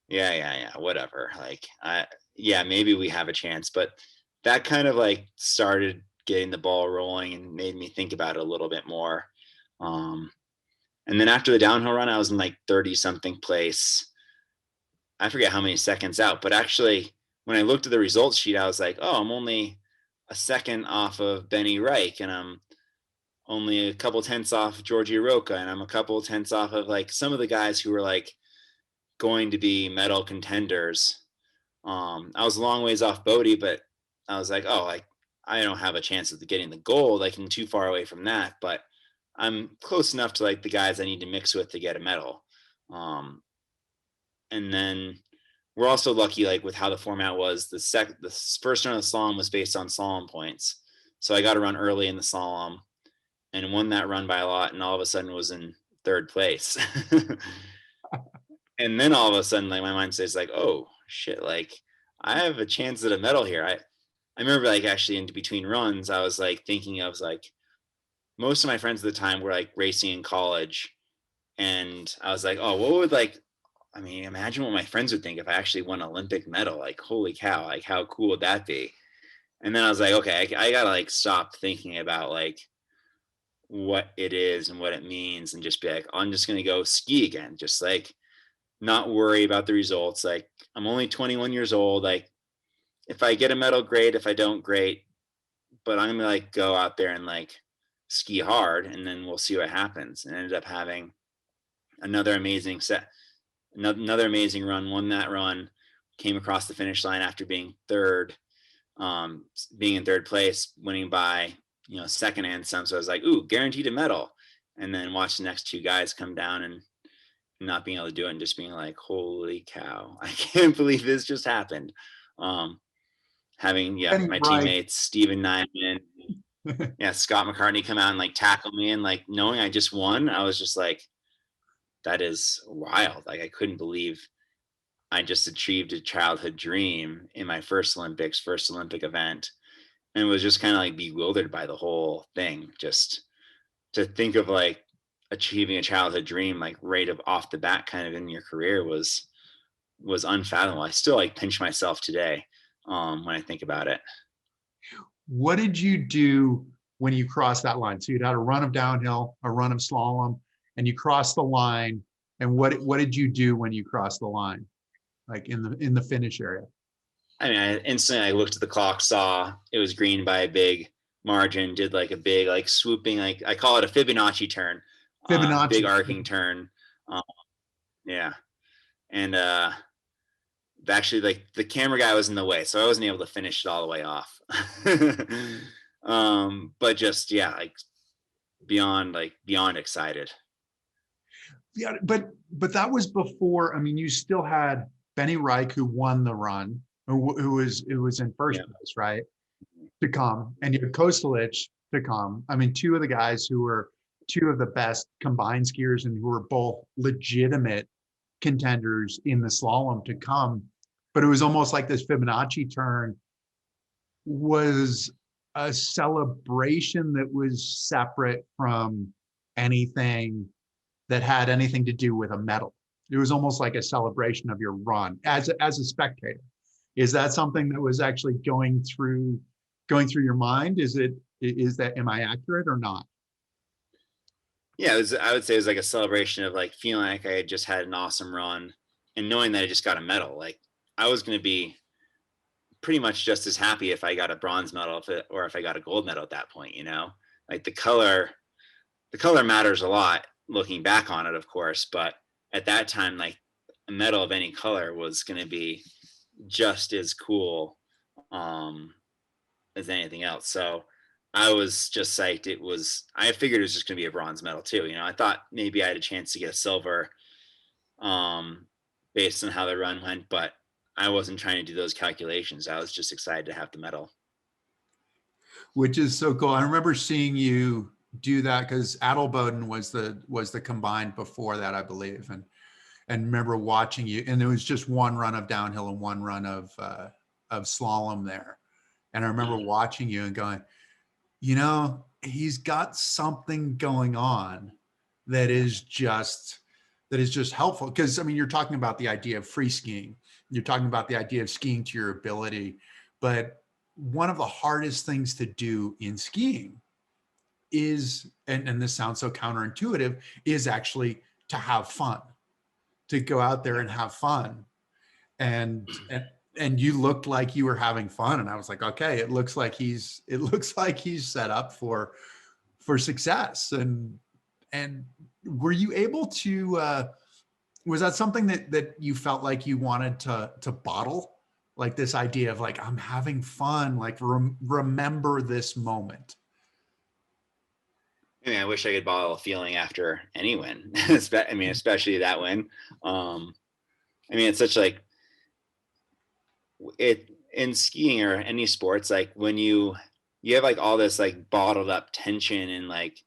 "Yeah, whatever." Like, yeah, maybe we have a chance, but that kind of like started getting the ball rolling and made me think about it a little bit more. Um, and then after the downhill run, I was in like 30 something place. I forget how many seconds out, but actually, when I looked at the results sheet, I was like, oh, I'm only a second off of Benny Reich, and I'm only a couple tenths off Georgie Roca, and I'm a couple tenths off of like some of the guys who were like going to be medal contenders. I was a long ways off Bodie, but I was like, oh, like I don't have a chance of getting the gold. Like I'm too far away from that, but I'm close enough to like the guys I need to mix with to get a medal. Um, and then we're also lucky, like with how the format was. The first run of the slalom was based on slalom points, so I got to run early in the slalom and won that run by a lot, and all of a sudden was in third place. And then all of a sudden, like my mind says, like, oh shit, like I have a chance at a medal here. I remember like actually in between runs, I was like thinking, I was like, most of my friends at the time were like racing in college, and I was like, oh, what would like, I mean, imagine what my friends would think if I actually won an Olympic medal. Like, holy cow, like how cool would that be? And then I was like, okay, I gotta like stop thinking about like what it is and what it means, and just be like, I'm just gonna go ski again, just like not worry about the results. Like I'm only 21 years old. Like if I get a medal, great. If I don't, great. But I'm gonna like go out there and like ski hard, and then we'll see what happens. And I ended up having another amazing set, another amazing run. Won that run, came across the finish line after being third, being in third place, winning by second and some. So I was like, ooh, guaranteed a medal. And then watch the next two guys come down and not being able to do it, and just being like, holy cow, I can't believe this just happened. Having my teammates Steven Nyman, Scott McCartney come out and like tackle me, and like knowing I just won, I was just like, that is wild. Like I couldn't believe I just achieved a childhood dream in my first Olympic event, and was just kind of like bewildered by the whole thing. Just to think of like achieving a childhood dream like right off the bat kind of in your career was unfathomable. I still like pinch myself today when I think about it. What did you do when you crossed that line? So you'd had a run of downhill, a run of slalom, and you crossed the line. And what did you do when you crossed the line, like in the finish area? I mean, I instantly looked at the clock, saw it was green by a big margin, did like a big like swooping, like I call it a Fibonacci turn, big arcing turn. Yeah. And actually like the camera guy was in the way, so I wasn't able to finish it all the way off. But just like beyond excited. Yeah, but that was before. I mean, you still had Benny Reich, who won the run, who was in first place, right? To come, and you had Kostelich to come. I mean, two of the guys who were two of the best combined skiers and who were both legitimate contenders in the slalom to come. But it was almost like this Fibonacci turn was a celebration that was separate from anything that had anything to do with a medal. It was almost like a celebration of your run as a spectator. Is that something that was actually going through your mind? Am I accurate or not? Yeah, I would say it was like a celebration of like feeling like I had just had an awesome run, and knowing that I just got a medal. Like I was going to be pretty much just as happy if I got a bronze medal or if I got a gold medal at that point, like the color matters a lot looking back on it, of course. But at that time, like a medal of any color was going to be just as cool as anything else. So I was just psyched. I figured it was just going to be a bronze medal too. I thought maybe I had a chance to get a silver based on how the run went, but I wasn't trying to do those calculations. I was just excited to have the medal. Which is so cool. I remember seeing you do that because Adelboden was the combined before that, I believe. And remember watching you, and there was just one run of downhill and one run of slalom there. And I remember watching you and going, he's got something going on that is just helpful. Because I mean, you're talking about the idea of free skiing. You're talking about the idea of skiing to your ability, but one of the hardest things to do in skiing is, and this sounds so counterintuitive, is actually to have fun, to go out there and have fun. And you looked like you were having fun, and I was like, okay, it looks like he's set up for success. And were you able to was that something that you felt like you wanted to bottle, like this idea of like, I'm having fun, like remember this moment? I mean, I wish I could bottle a feeling after any win. I mean, especially that win. I mean, it's such like it in skiing or any sports, like when you have like all this like bottled up tension and like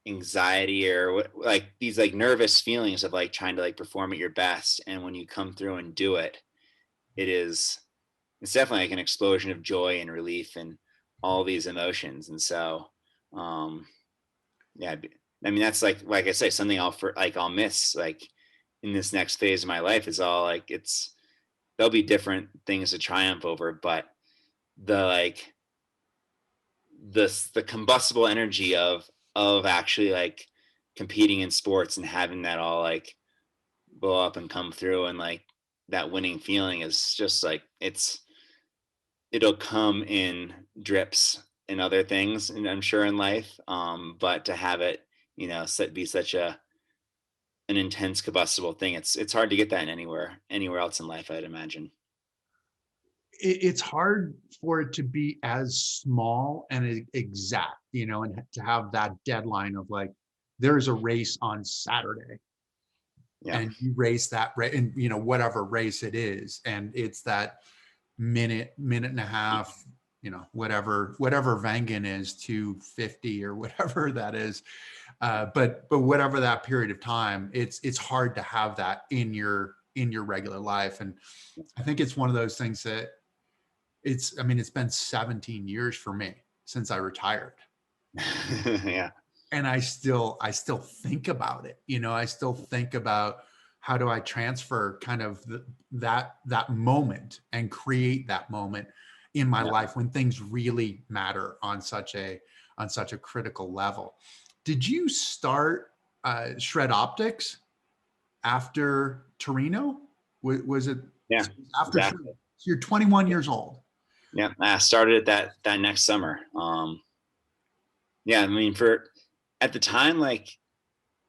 anxiety or like these like nervous feelings of like trying to like perform at your best, and when you come through and do it, it's definitely like an explosion of joy and relief and all these emotions. And so um yeah, I mean, that's like I say, something I'll miss like in this next phase of my life is all like there'll be different things to triumph over, but the like the combustible energy of actually like competing in sports and having that all like blow up and come through, and like that winning feeling is just like it'll come in drips and other things, and I'm sure in life, but to have it, be such an intense combustible thing, it's hard to get that in anywhere else in life, I'd imagine. It's hard for it to be as small and exact, and to have that deadline of like, there's a race on Saturday, Yeah. and you race that and whatever race it is, and it's that minute and a half, whatever Vangen is, 250 or whatever that is, but whatever that period of time, it's hard to have that in your regular life. And I think it's one of those things that it's been 17 years for me since I retired. Yeah. And I still think about it. I still think about, how do I transfer kind of that moment and create that moment in my Yeah. life when things really matter on such a critical level. Did you start Shred Optics after Torino? Was it Yeah, after exactly. you're 21 years old? Yeah, I started it that next summer. Yeah, I mean, for at the time, like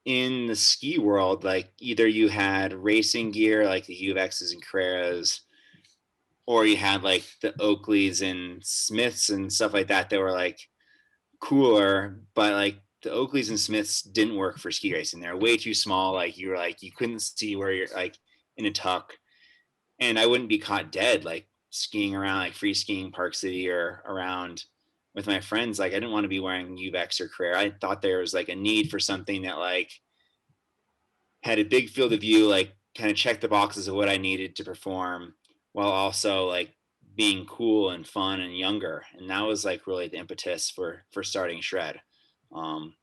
in the ski world, like either you had racing gear like the UVXs and Carreras, or you had like the Oakleys and Smiths and stuff like that that were like cooler, but like the Oakleys and Smiths didn't work for ski racing. They're way too small. Like you couldn't see where you're like in a tuck, and I wouldn't be caught dead like skiing around like free skiing Park City or around with my friends. Like I didn't want to be wearing UVX or Carrera. I thought there was like a need for something that like had a big field of view, like kind of checked the boxes of what I needed to perform, while also like being cool and fun and younger. And that was like really the impetus for starting Shred. Um,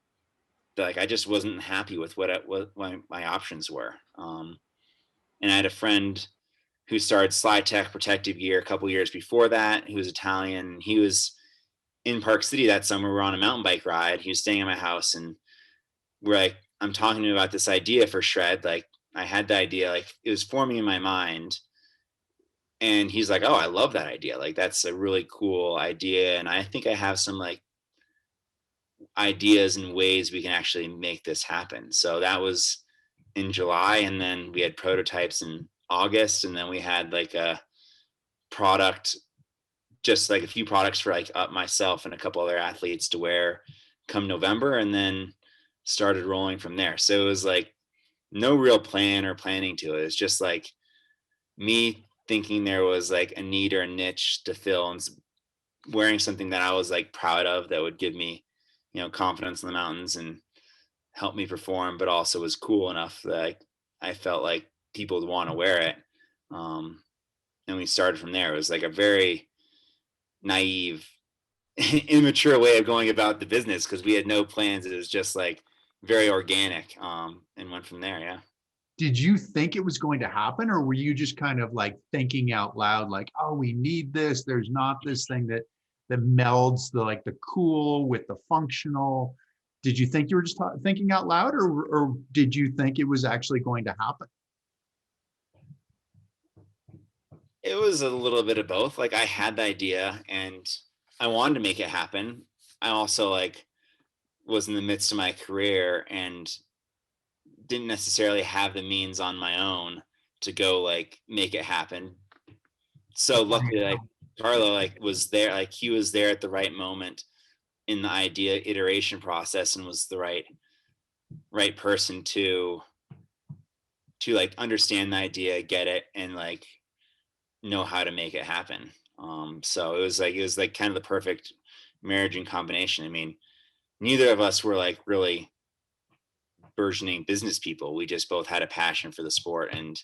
like I just wasn't happy with what my options were. And I had a friend who started Slytech Protective Gear a couple years before that, who was Italian. He was in Park City that summer. We were on a mountain bike ride. He was staying at my house, and we're like, I'm talking to him about this idea for Shred. Like I had the idea, like it was forming in my mind. And he's like, oh, I love that idea. Like that's a really cool idea. And I think I have some like ideas and ways we can actually make this happen. So that was in July. And then we had prototypes in August. And then we had like a product, just like a few products for like myself and a couple other athletes to wear come November, and then started rolling from there. So it was like no real plan or planning to it. It's just like me thinking there was like a need or a niche to fill, and wearing something that I was like proud of that would give me, confidence in the mountains and help me perform, but also was cool enough that I felt like people would want to wear it. Um, and we started from there. It was like a very naive, immature way of going about the business because we had no plans. It was just like very organic, and went from there. Yeah. Did you think it was going to happen, or were you just kind of like thinking out loud, like, oh, we need this. There's not this thing that melds the like the cool with the functional. Did you think you were just thinking out loud, or did you think it was actually going to happen? It was a little bit of both. Like I had the idea and I wanted to make it happen. I also like was in the midst of my career and didn't necessarily have the means on my own to go like make it happen. So luckily like Carlo like was there, like he was there at the right moment in the idea iteration process and was the right person to like understand the idea, get it, and like know how to make it happen. So it was like kind of the perfect marriage and combination. I mean, neither of us were like really burgeoning business people. We just both had a passion for the sport and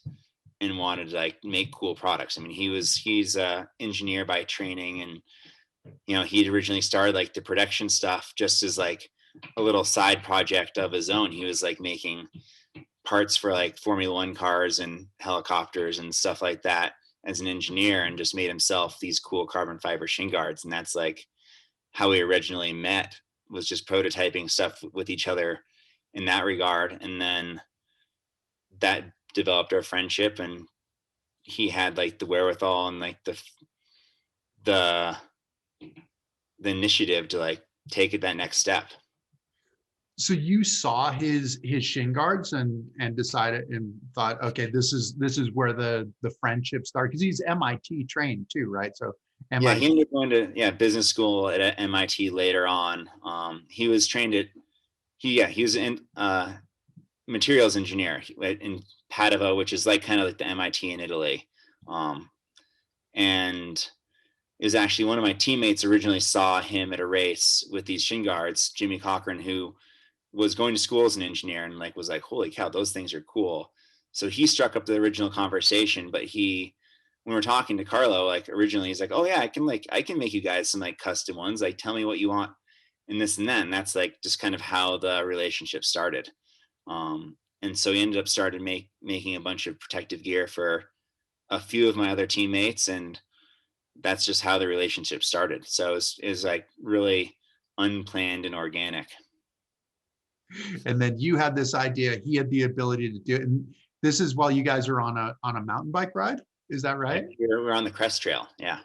wanted to like make cool products. I mean, he's a engineer by training, and he'd originally started like the production stuff just as like a little side project of his own. He was like making parts for like Formula One cars and helicopters and stuff like that as an engineer, and just made himself these cool carbon fiber shin guards. And that's like how we originally met, was just prototyping stuff with each other in that regard. And then that developed our friendship, and he had like the wherewithal and like the the initiative to like take it that next step. So you saw his shin guards and decided and thought, okay, this is where the friendship started, because he's MIT trained too, right? So Yeah, he MIT. ended up going to business school at MIT later on. He was trained at he was in materials engineer in Padova, which is like kind of like the MIT in Italy. Um, and is actually one of my teammates originally saw him at a race with these shin guards, Jimmy Cochran, who was going to school as an engineer and like was like, holy cow, those things are cool. So he struck up the original conversation, but when we're talking to Carlo, like originally he's like, oh yeah, I can make you guys some like custom ones. Like tell me what you want and this and that. And that's like just kind of how the relationship started. And so he ended up started making a bunch of protective gear for a few of my other teammates, and that's just how the relationship started. So it's like really unplanned and organic. And then you had this idea, he had the ability to do it. And this is while you guys are on a mountain bike ride. Is that Yeah, right? we're on the Crest Trail. Yeah.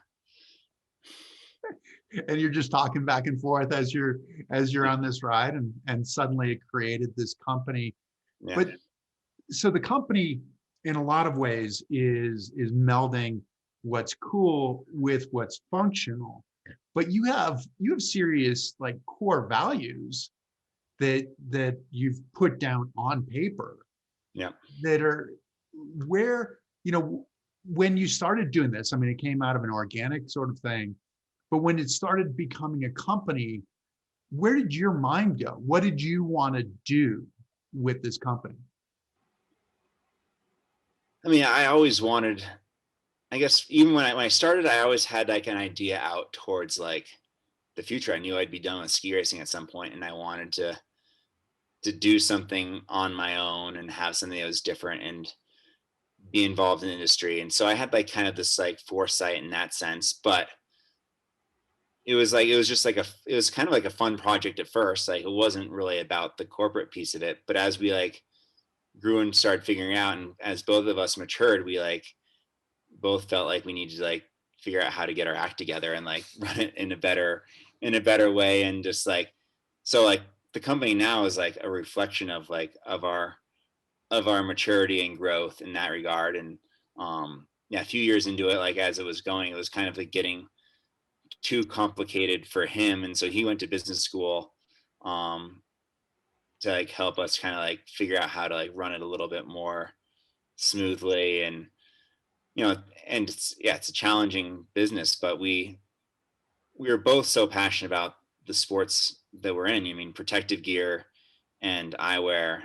And you're just talking back and forth as you're on this ride, and suddenly it created this company. Yeah. But so the company in a lot of ways is melding what's cool with what's functional. But you have serious like core values that you've put down on paper Yeah. that are where, when you started doing this, I mean, it came out of an organic sort of thing, but when it started becoming a company, where did your mind go? What did you want to do with this company? I mean, I always wanted, I guess, even when I started, I always had like an idea out towards like the future. I knew I'd be done with ski racing at some point, and I wanted to do something on my own and have something that was different and be involved in the industry. And so I had like kind of this like foresight in that sense, but it was just like it was kind of like a fun project at first. Like it wasn't really about the corporate piece of it, but as we like grew and started figuring out, and as both of us matured, we like both felt like we needed to like figure out how to get our act together and like run it in a better way. And just like, so like the company now is like a reflection of like of our maturity and growth in that regard. And yeah, a few years into it, like as it was going, it was kind of like getting too complicated for him, and so he went to business school um to like help us kind of like figure out how to like run it a little bit more smoothly. And you know and it's a challenging business, but we were both so passionate about the sports that we're in. I mean, protective gear and eyewear,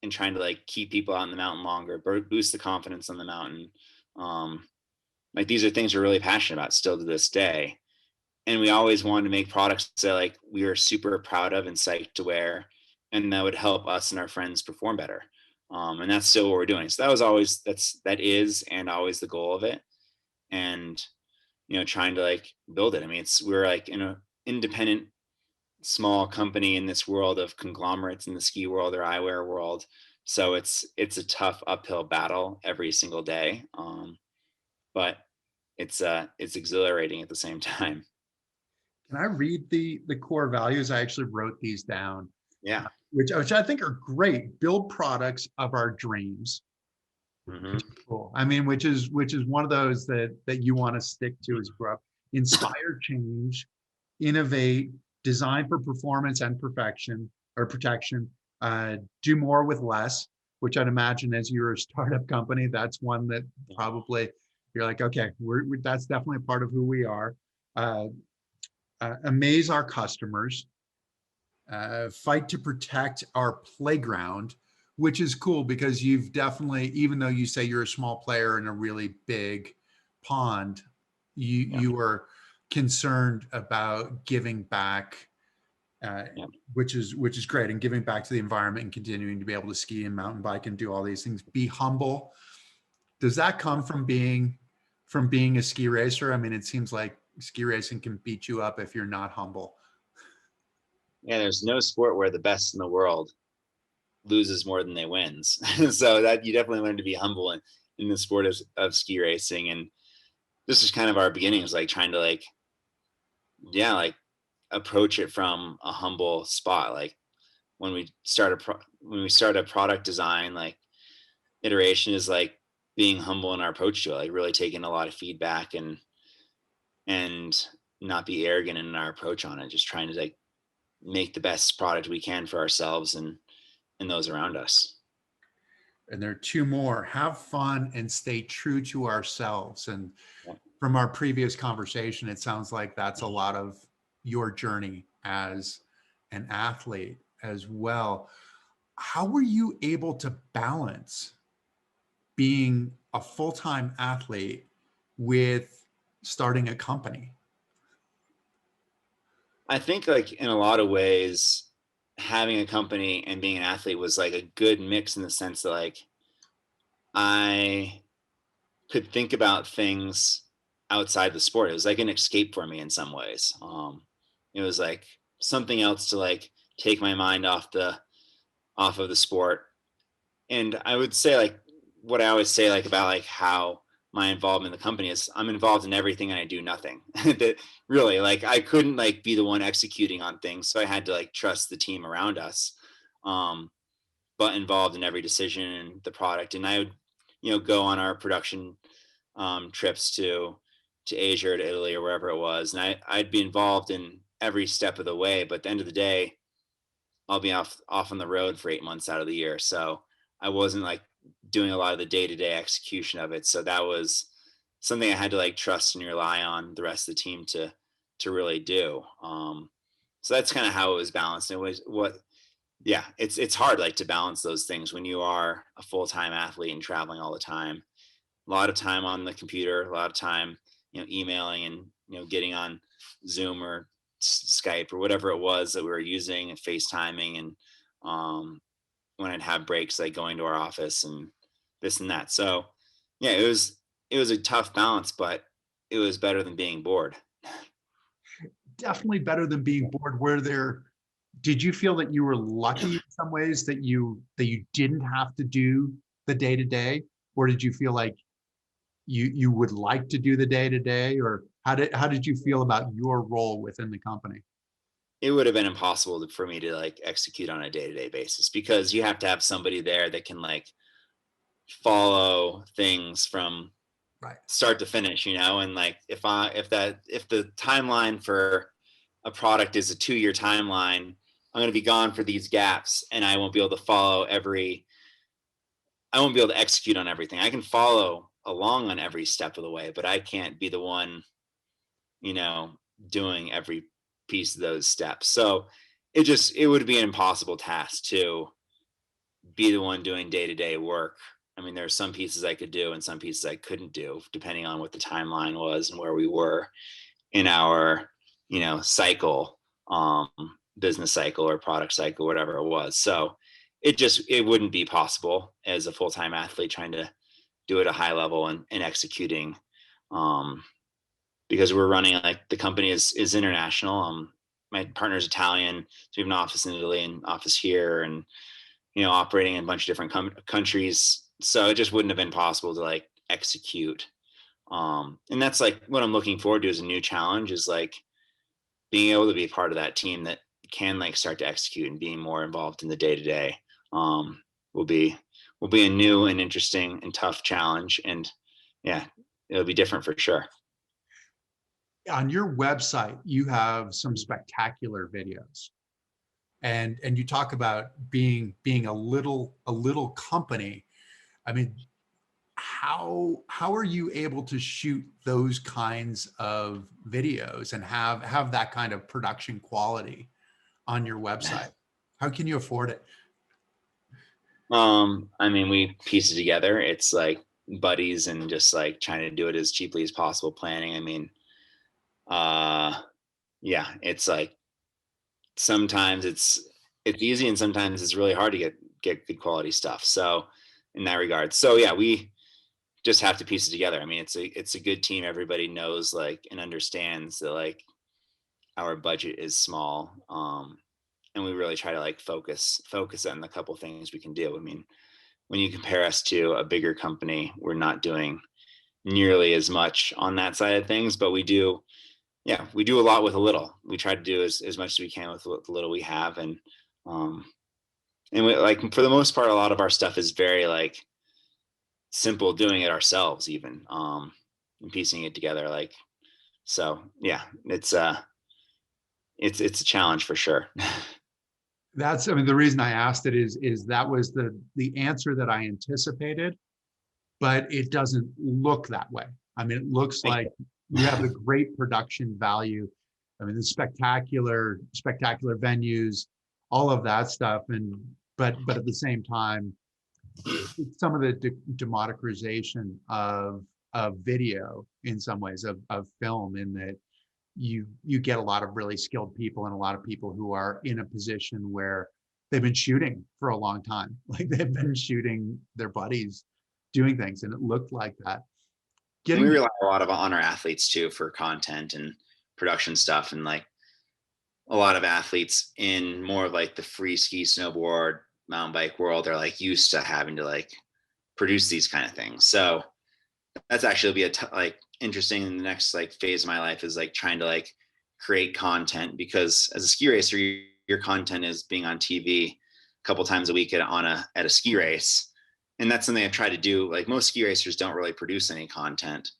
and trying to like keep people out in the mountain longer, boost the confidence on the mountain. Um, like these are things we're really passionate about still to this day. And we always wanted to make products that like we were super proud of and psyched to wear, and that would help us and our friends perform better. And that's still what we're doing. So that was always, that is and always the goal of it. And trying to like build it. I mean, we're like in a independent small company in this world of conglomerates in the ski world or eyewear world. So it's a tough uphill battle every single day. But it's exhilarating at the same time. Can I read the core values? I actually wrote these down, Yeah. which I think are great. Build products of our dreams. Hmm. Cool. I mean, which is one of those that you want to stick to as you grow up. Inspire change, innovate, design for performance and perfection or protection. Do more with less, which I'd imagine as you're a startup company, that's one that probably you're like, okay, that's definitely a part of who we are. Uh, Amaze our customers, fight to protect our playground, which is cool because you've definitely, even though you say you're a small player in a really big pond, Yeah. you are concerned about giving back, uh, Yeah. which is great, and giving back to the environment and continuing to be able to ski and mountain bike and do all these things. Be humble. Does that come from being a ski racer? I mean, it seems like ski racing can beat you up if you're not humble. Yeah. There's no sport where the best in the world loses more than they wins. So that you definitely learn to be humble in the sport of ski racing. And this is kind of our beginnings, like trying to like, yeah, like approach it from a humble spot. Like when we start a product design, like iteration is like being humble in our approach to it, like really taking a lot of feedback and not be arrogant in our approach on it, just trying to like make the best product we can for ourselves and those around us. And there are two more: have fun and stay true to ourselves. And Yeah. from our previous conversation, it sounds like that's a lot of your journey as an athlete as well. How were you able to balance being a full-time athlete with starting a company? I think like in a lot of ways, having a company and being an athlete was like a good mix in the sense that like I could think about things outside the sport. It was like an escape for me in some ways. It was like something else to like take my mind off of the sport. And I would say like what I always say like about like how my involvement in the company is I'm involved in everything and I do nothing. That really like I couldn't like be the one executing on things. So I had to like trust the team around us. Um, but involved in every decision and the product. And I would, go on our production trips to Asia or to Italy or wherever it was, and I'd be involved in every step of the way. But at the end of the day, I'll be off on the road for 8 months out of the year, so I wasn't like doing a lot of the day to day execution of it. So that was something I had to like trust and rely on the rest of the team to really do. So that's kind of how it was balanced. It was what yeah, it's hard like to balance those things when you are a full-time athlete and traveling all the time. A lot of time on the computer, a lot of time, emailing and getting on Zoom or Skype or whatever it was that we were using and FaceTiming and when I'd have breaks like going to our office and this and that. So yeah, it was a tough balance, but it was better than being bored. Definitely better than being bored. Did you feel that you were lucky in some ways that you didn't have to do the day to day, or did you feel like you would like to do the day to day, or how did you feel about your role within the company? It would have been impossible for me to like execute on a day-to-day basis because you have to have somebody there that can like follow things from Right. start to finish, and like if the timeline for a product is a 2-year timeline, I'm going to be gone for these gaps and I won't be able to I won't be able to execute on everything. I can follow along on every step of the way, but I can't be the one, you know, doing every piece of those steps. So it would be an impossible task to be the one doing day-to-day work. I mean, there are some pieces I could do and some pieces I couldn't do, depending on what the timeline was and where we were in our, cycle, business cycle or product cycle, whatever it was. So it wouldn't be possible as a full-time athlete trying to do it at a high level and executing, um, because we're running, like, the company is international. My partner's Italian, so we have an office in Italy and office here, and operating in a bunch of different countries. So it just wouldn't have been possible to like execute. And that's like what I'm looking forward to as a new challenge, is like being able to be part of that team that can like start to execute and being more involved in the day to day. Will be will be a new and interesting and tough challenge, and yeah, it'll be different for sure. On your website, you have some spectacular videos, and you talk about being a little company. I mean, how are you able to shoot those kinds of videos and have that kind of production quality on your website? How can you afford it? I mean, we piece it together. It's like buddies and just like trying to do it as cheaply as possible. Planning. I mean, uh, yeah, it's like sometimes it's easy and sometimes it's really hard to get good quality stuff. So in that regard, so yeah, we just have to piece it together. I mean, it's a good team. Everybody knows like and understands that like our budget is small, and we really try to like focus on the couple things we can do. I mean, when you compare us to a bigger company, we're not doing nearly as much on that side of things, but we do. Yeah, we do a lot with a little. We try to do as much as we can with the little we have, um, and we, like for the most part, a lot of our stuff is very like simple, doing it ourselves, even, and piecing it together. Like so, yeah, it's a challenge for sure. That's, I mean, the reason I asked it is that was the answer that I anticipated, but it doesn't look that way. I mean, it looks Thank like you have a great production value. I mean, the spectacular venues, all of that stuff, and but at the same time, it's some of the democratization of video in some ways of film, in that you get a lot of really skilled people and a lot of people who are in a position where they've been shooting for a long time. Like they've been shooting their buddies doing things, and it looked like that. And we Getting rely a lot on our athletes too for content and production stuff, and like a lot of athletes in more of like the free ski, snowboard, mountain bike world are like used to having to like produce these kind of things. So that's actually be like interesting in the next like phase of my life, is like trying to like create content, because as a ski racer, your content is being on TV a couple times a week at a ski race. And that's something I've tried to do. Like most ski racers don't really produce any content.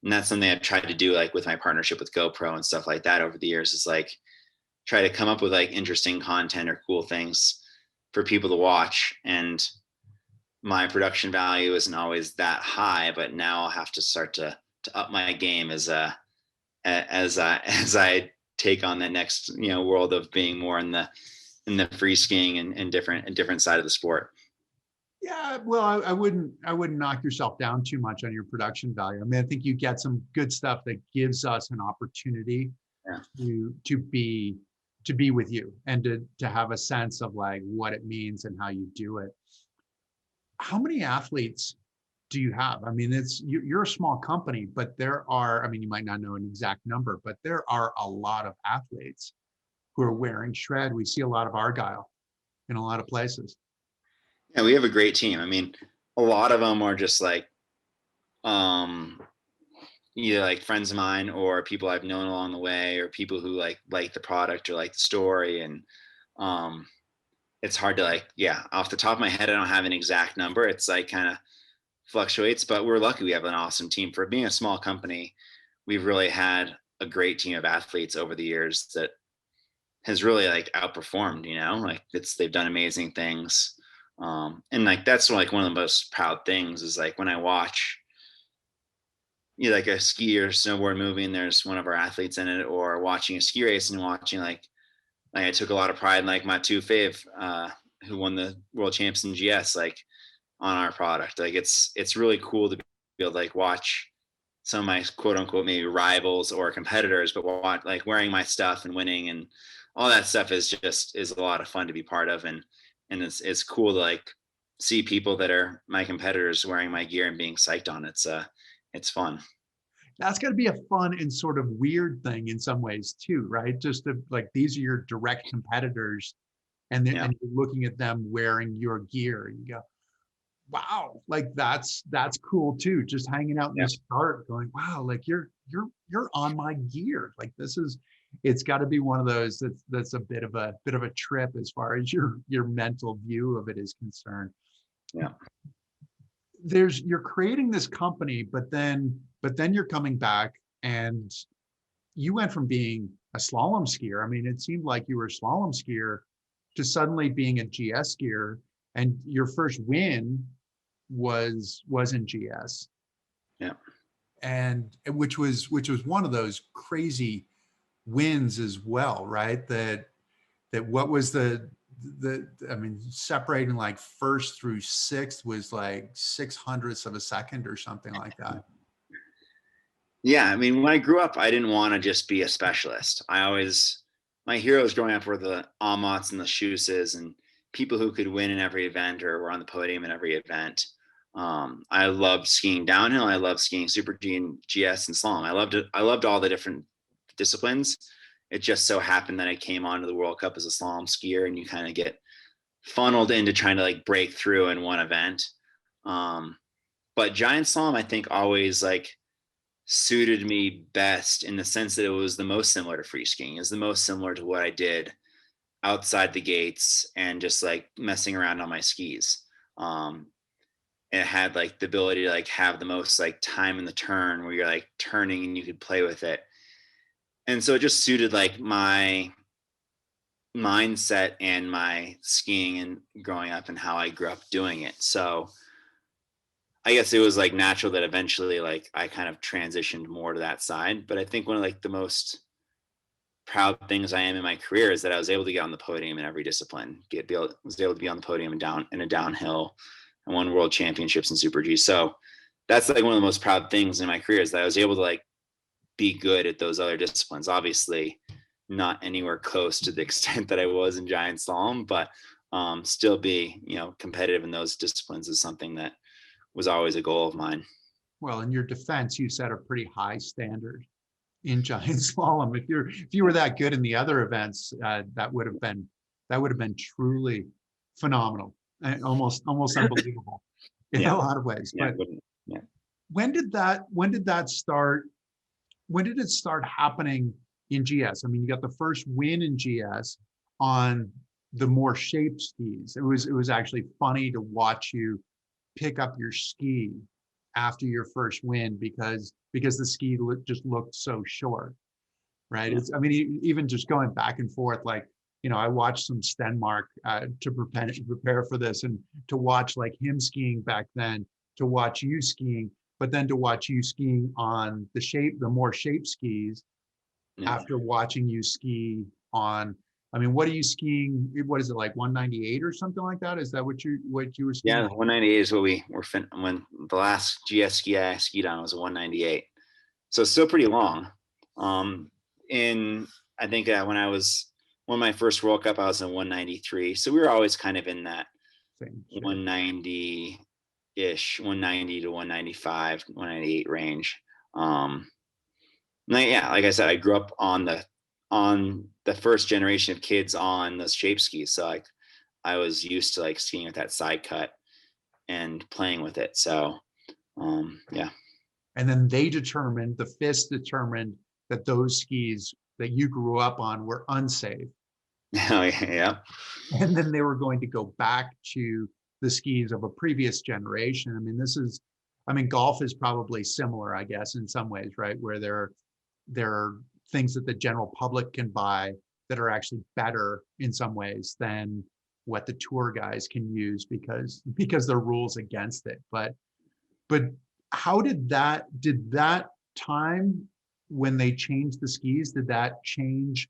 And that's something I've tried to do like with my partnership with GoPro and stuff like that over the years, is like try to come up with like interesting content or cool things for people to watch. And my production value isn't always that high, but now I'll have to start to up my game as I take on that next world of being more in the free skiing and different side of the sport. Yeah, well, I wouldn't knock yourself down too much on your production value. I mean, I think you get some good stuff that gives us an opportunity Yeah. to be with you, and to have a sense of like what it means and how you do it. How many athletes do you have? I mean, you're a small company, but there are, I mean, you might not know an exact number, but there are a lot of athletes who are wearing shred. We see a lot of Argyle in a lot of places. Yeah, we have a great team. I mean, a lot of them are just like um either like friends of mine or people I've known along the way, or people who like the product or like the story. And um it's hard to like, yeah, off the top of my head, I don't have an exact number. It's like kind of fluctuates, but we're lucky we have an awesome team. For being a small company, we've really had a great team of athletes over the years that has really like outperformed, like they've done amazing things. And like that's like one of the most proud things is like when I watch like a ski or snowboard movie and there's one of our athletes in it, or watching a ski race and watching like I took a lot of pride in like my two fave who won the world champs in GS, like on our product. Like it's really cool to be able to like watch some of my quote unquote maybe rivals or competitors, but watch, like wearing my stuff and winning and all that stuff is a lot of fun to be part of. And and it's cool to like see people that are my competitors wearing my gear and being psyched on it. It's fun. That's got to be a fun and sort of weird thing in some ways too, right? Just to, like, these are your direct competitors, and then Yeah. and you're looking at them wearing your gear, and you go, wow, like that's cool too. Just hanging out in Yeah. the start, going, wow, like you're on my gear. Like this is, it's got to be one of those that's a bit of a trip as far as your mental view of it is concerned. Yeah. You're creating this company, but then you're coming back, and you went from being a slalom skier. I mean, it seemed like you were a slalom skier to suddenly being a GS skier, and your first win was in GS, Yeah. and which was one of those crazy wins as well, right? That what was the I mean, separating like first through sixth was like 600ths of a second or something like that. Yeah, I mean, when I grew up, I didn't want to just be a specialist. My heroes growing up were the Amats and the Schuses and people who could win in every event or were on the podium in every event. I loved skiing downhill. I loved skiing Super G and GS and slalom. I loved it. I loved all the different disciplines. It just so happened that I came onto the World Cup as a slalom skier, and you kind of get funneled into trying to like break through in one event. But giant slalom, I think, always like suited me best in the sense that it was the most similar to free skiing, is the most similar to what I did outside the gates and just like messing around on my skis. It had like the ability to like have the most like time in the turn where you're like turning and you could play with it. And so it just suited like my mindset and my skiing and growing up and how I grew up doing it. So I guess it was like natural that eventually like I kind of transitioned more to that side. But I think one of like the most proud things I am in my career is that I was able to get on the podium in every discipline. Was able to be on the podium and down in a downhill, and won world championships in Super G. So that's like one of the most proud things in my career, is that I was able to like be good at those other disciplines. Obviously, not anywhere close to the extent that I was in giant slalom, but still be competitive in those disciplines is something that was always a goal of mine. Well, in your defense, you set a pretty high standard in giant slalom. If you were that good in the other events, that would have been truly phenomenal, and almost unbelievable in Yeah. a lot of ways. Yeah. But Yeah. when did that start? When did it start happening in GS? I mean, you got the first win in GS on the more shaped skis. It was actually funny to watch you pick up your ski after your first win, because the ski just looked so short, right? Yeah. I mean, even just going back and forth, like, I watched some Stenmark to prepare for this, and to watch like him skiing back then, to watch you skiing, but then to watch you skiing on the more shape skis Yeah. after watching you ski on, I mean, what are you skiing? What is it, like 198 or something like that? Is that what you were skiing? Yeah, 198 is what we were when the last GS ski I skied on was a 198. So it's still pretty long. I think when I was when my first World Cup, I was in 193. So we were always kind of in that 190 ish, 190 to 195, 198 range. Yeah, like I said, I grew up on the first generation of kids on those shape skis. So like I was used to like skiing with that side cut and playing with it. So yeah. And then the FIS determined that those skis that you grew up on were unsafe. Oh, yeah. And then they were going to go back to the skis of a previous generation. I mean, golf is probably similar, I guess, in some ways, right? Where there are things that the general public can buy that are actually better in some ways than what the tour guys can use, because there are rules against it. But how did that time when they changed the skis, did that change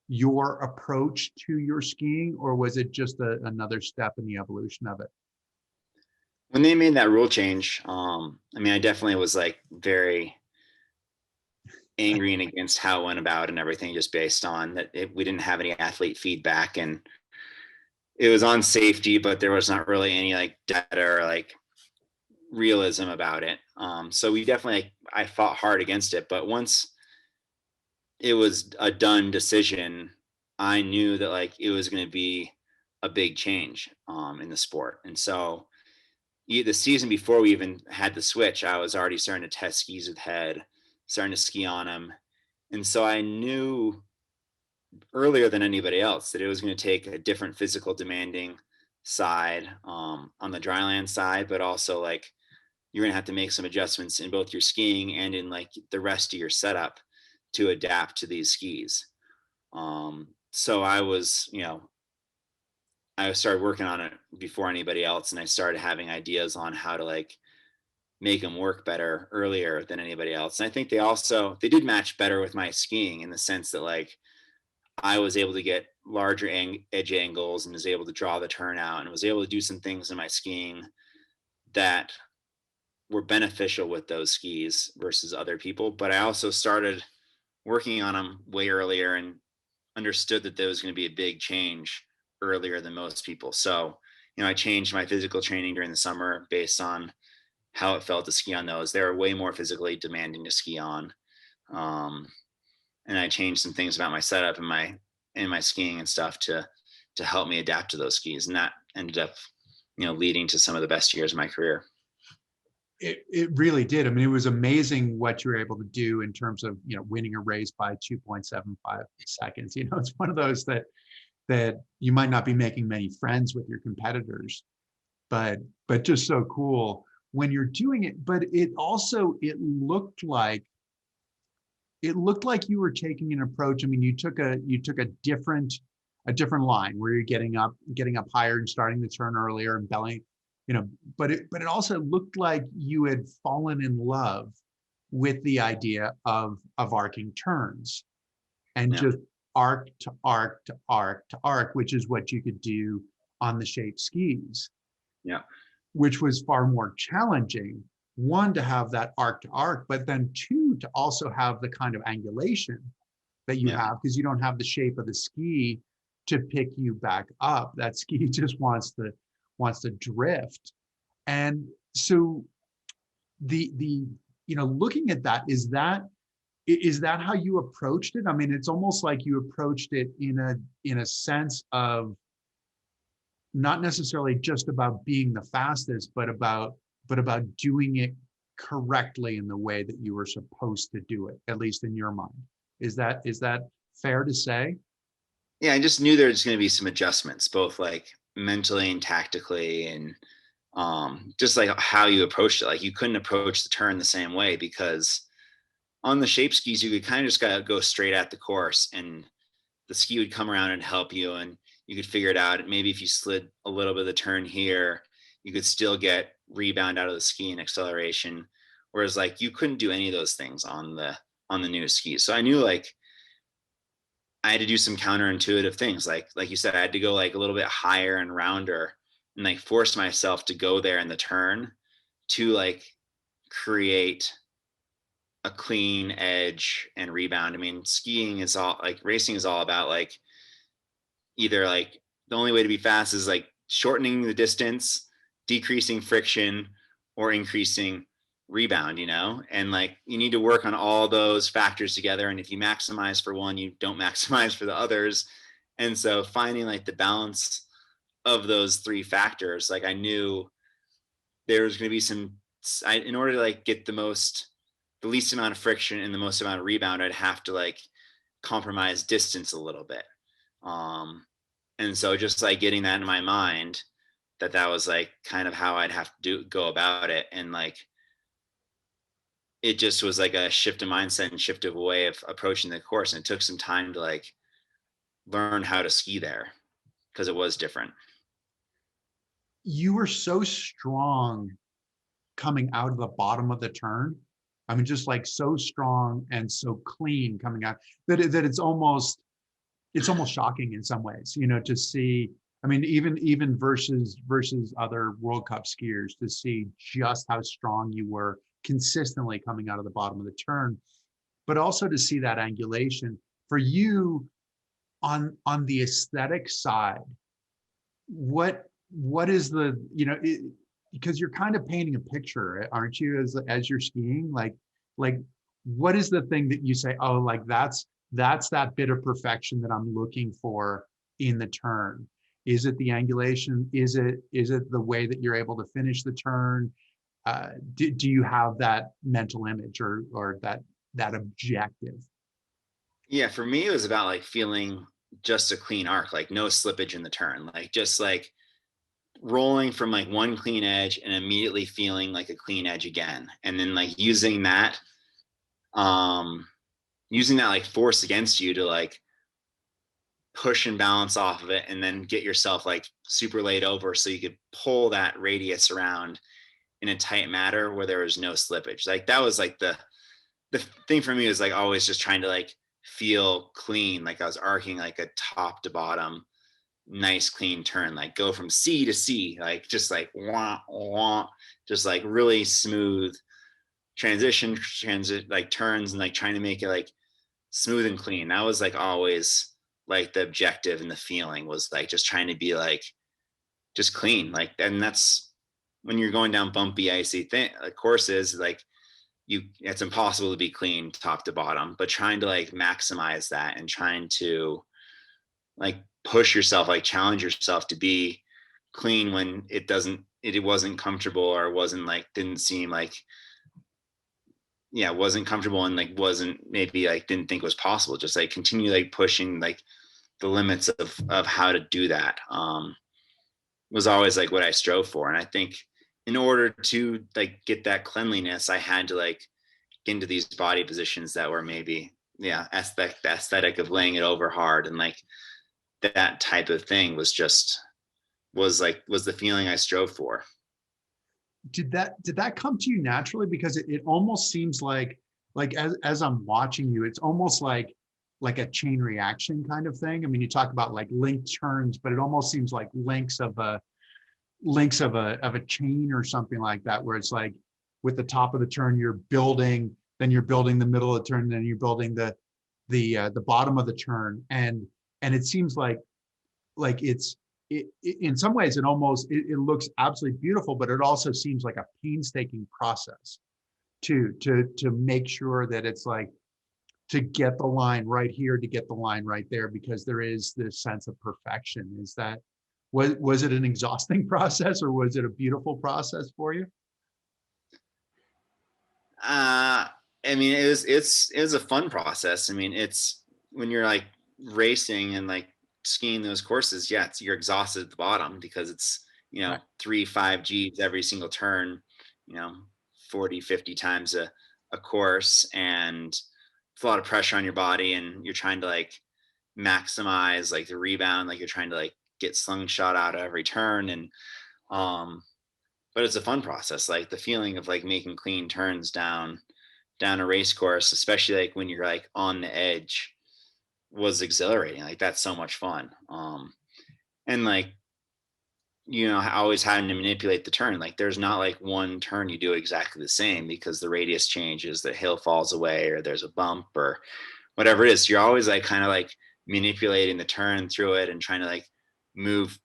your approach to your skiing, or was it just another step in the evolution of it? When they made that rule change, I mean, I definitely was like very angry and against how it went about and everything, just based on that we didn't have any athlete feedback, and it was on safety, but there was not really any like data or like realism about it. So we definitely, like, I fought hard against it, but once it was a done decision, I knew that like it was going to be a big change in the sport. And so the season before we even had the switch, I was already starting to test skis with Head, starting to ski on them. And so I knew earlier than anybody else that it was going to take a different physical demanding side on the dryland side, but also like you're going to have to make some adjustments in both your skiing and in like the rest of your setup to adapt to these skis. So I was, I started working on it before anybody else, and I started having ideas on how to like make them work better earlier than anybody else. And I think they did match better with my skiing in the sense that like I was able to get larger edge angles and was able to draw the turnout and was able to do some things in my skiing that were beneficial with those skis versus other people. But I also started working on them way earlier and understood that there was going to be a big change earlier than most people. So, I changed my physical training during the summer based on how it felt to ski on those. They were way more physically demanding to ski on. And I changed some things about my setup and my skiing and stuff to help me adapt to those skis. And that ended up, leading to some of the best years of my career. It really did. I mean, it was amazing what you were able to do in terms of, winning a race by 2.75 seconds. It's one of those that you might not be making many friends with your competitors, but just so cool when you're doing it. But it looked like you were taking an approach. I mean, you took a different line where you're getting up higher and starting to turn earlier and belly, but it also looked like you had fallen in love with the idea of arcing turns and just arc to arc to arc to arc, which is what you could do on the shaped skis. Yeah. Which was far more challenging. One, to have that arc to arc, but then two, to also have the kind of angulation that you have, because you don't have the shape of the ski to pick you back up. That ski just wants to drift. And so the looking at that, is that how you approached it? I mean, it's almost like you approached it in a sense of not necessarily just about being the fastest, but about doing it correctly in the way that you were supposed to do it, at least in your mind. Is that fair to say? Yeah, I just knew there was going to be some adjustments, both like mentally and tactically, and just like how you approached it. Like you couldn't approach the turn the same way, because on the shape skis you could kind of just gotta go straight at the course, and the ski would come around and help you, and you could figure it out. Maybe if you slid a little bit of the turn here, you could still get rebound out of the ski and acceleration. Whereas like you couldn't do any of those things on the new skis. So I knew like I had to do some counterintuitive things. Like you said, I had to go like a little bit higher and rounder and like force myself to go there in the turn to like create a clean edge and rebound. I mean, skiing is all like racing is all about like either like the only way to be fast is like shortening the distance, decreasing friction, or increasing rebound, and like you need to work on all those factors together. And if you maximize for one, you don't maximize for the others. And so finding like the balance of those three factors, like I knew there was going to be in order to like get the least amount of friction and the most amount of rebound, I'd have to like compromise distance a little bit. And so just like getting that in my mind, that was like kind of how I'd have to go about it. And like, it just was like a shift of mindset and shift of a way of approaching the course. And it took some time to like learn how to ski there because it was different. You were so strong coming out of the bottom of the turn. I mean, just like so strong and so clean coming out that it's almost shocking in some ways, to see. I mean, even versus other World Cup skiers, to see just how strong you were consistently coming out of the bottom of the turn, but also to see that angulation for you on the aesthetic side. what is the, because you're kind of painting a picture, aren't you, as you're skiing, like what is the thing that you say, oh, like that's that bit of perfection that I'm looking for in the turn? Is it the angulation? Is it the way that you're able to finish the turn? Do you have that mental image, or that objective? Yeah, for me, it was about like feeling just a clean arc, like no slippage in the turn, like just like rolling from like one clean edge and immediately feeling like a clean edge again. And then like um, using that like force against you to like push and balance off of it and then get yourself like super laid over so you could pull that radius around in a tight manner where there was no slippage. Like that was like the thing for me was like always just trying to like feel clean, like I was arcing like a top to bottom nice clean turn, like go from C to C, like just like wah, wah, just like really smooth transit like turns, and like trying to make it like smooth and clean. That was like always like the objective, and the feeling was like just trying to be like just clean, like. And that's when you're going down bumpy icy courses, like it's impossible to be clean top to bottom, but trying to like maximize that and trying to like push yourself, like challenge yourself to be clean when it wasn't comfortable, or wasn't like, didn't seem like, yeah, wasn't comfortable, and like wasn't, maybe like didn't think was possible. Just like continue like pushing like the limits of how to do that. Was always like what I strove for. And I think in order to like get that cleanliness, I had to like get into these body positions that were maybe, yeah, aesthetic of laying it over hard, and like that type of thing was the feeling I strove for. Did that come to you naturally? Because it almost seems like as I'm watching you, it's almost like a chain reaction kind of thing. I mean, you talk about like linked turns, but it almost seems like links of a chain or something like that, where it's like with the top of the turn you're building, then you're building the middle of the turn, then you're building the bottom of the turn, and it seems like in some ways it looks absolutely beautiful, but it also seems like a painstaking process to make sure that it's like to get the line right here, to get the line right there, because there is this sense of perfection. Was it an exhausting process, or was it a beautiful process for you? I mean, it was a fun process. I mean, it's when you're like racing and like skiing those courses, yeah, you're exhausted at the bottom because it's, Right. 3 5 Gs every single turn, you know 40 50 times a course, and it's a lot of pressure on your body, and you're trying to like maximize like the rebound, like you're trying to like get slingshot out of every turn. And um but it's a fun process, like the feeling of like making clean turns down a race course, especially like when you're like on the edge, was exhilarating. Like that's so much fun. And like, always having to manipulate the turn. Like there's not like one turn you do exactly the same, because the radius changes, the hill falls away, or there's a bump or whatever it is. You're always like kind of like manipulating the turn through it and trying to like move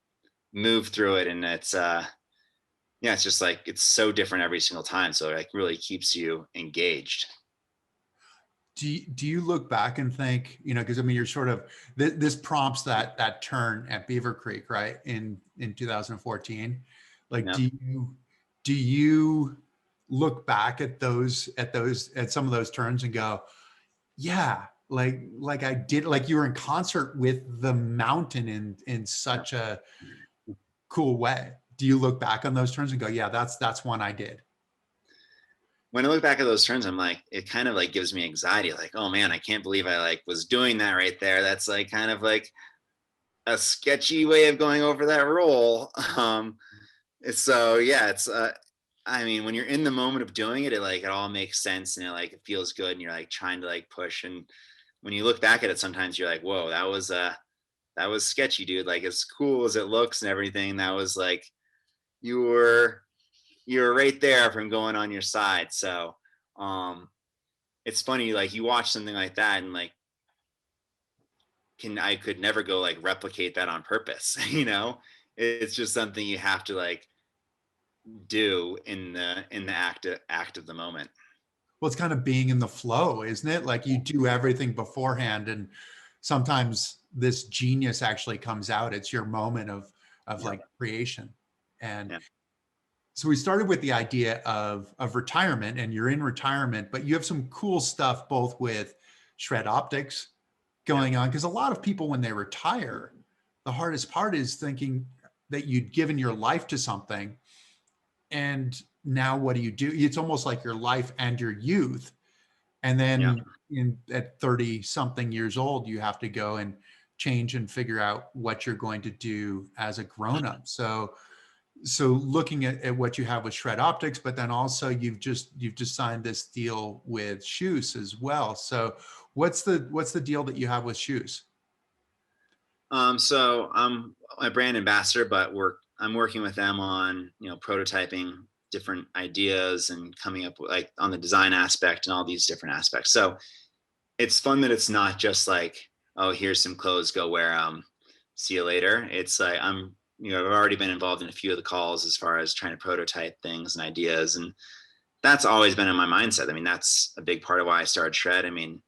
move through it. And it's yeah, it's just like it's so different every single time. So it like really keeps you engaged. Do you look back and think, because I mean, you're sort of this prompts that turn at Beaver Creek, right, in 2014. Like, Yeah. do you look back at some of those turns and go, yeah, like I did, like you were in concert with the mountain in such a cool way? Do you look back on those turns and go, yeah, that's one I did? When I look back at those turns, I'm like, it kind of like gives me anxiety. Like, oh man, I can't believe I like was doing that right there. That's like kind of like a sketchy way of going over that roll. So yeah, it's I mean, when you're in the moment of doing it, it all makes sense, and it feels good, and you're like trying to like push. And when you look back at it, sometimes you're like, whoa, that was sketchy, dude. Like as cool as it looks and everything, that was like you were you're right there from going on your side. So um it's funny, like you watch something like that, and like I could never go like replicate that on purpose. It's just something you have to like do in the act of the moment. Well, it's kind of being in the flow, isn't it? Like you do everything beforehand, and sometimes this genius actually comes out. It's your moment of Yeah. like creation. And Yeah. so we started with the idea of retirement, and you're in retirement, but you have some cool stuff both with shred optics Yeah. going on, because a lot of people when they retire, the hardest part is thinking that you'd given your life to something, and now what do you do? It's almost like your life and your youth, and Yeah. then at 30 something years old you have to go and change and figure out what you're going to do as a grown up. So looking at what you have with shred optics, but then also you've just signed this deal with shoes as well. So what's the deal that you have with shoes? So I'm a brand ambassador, but I'm working with them on, prototyping different ideas and coming up with like on the design aspect and all these different aspects. So it's fun that it's not just like, oh, here's some clothes, go wear them, see you later. It's like I've already been involved in a few of the calls as far as trying to prototype things and ideas, and that's always been in my mindset. I mean, that's a big part of why I started Shred. I mean,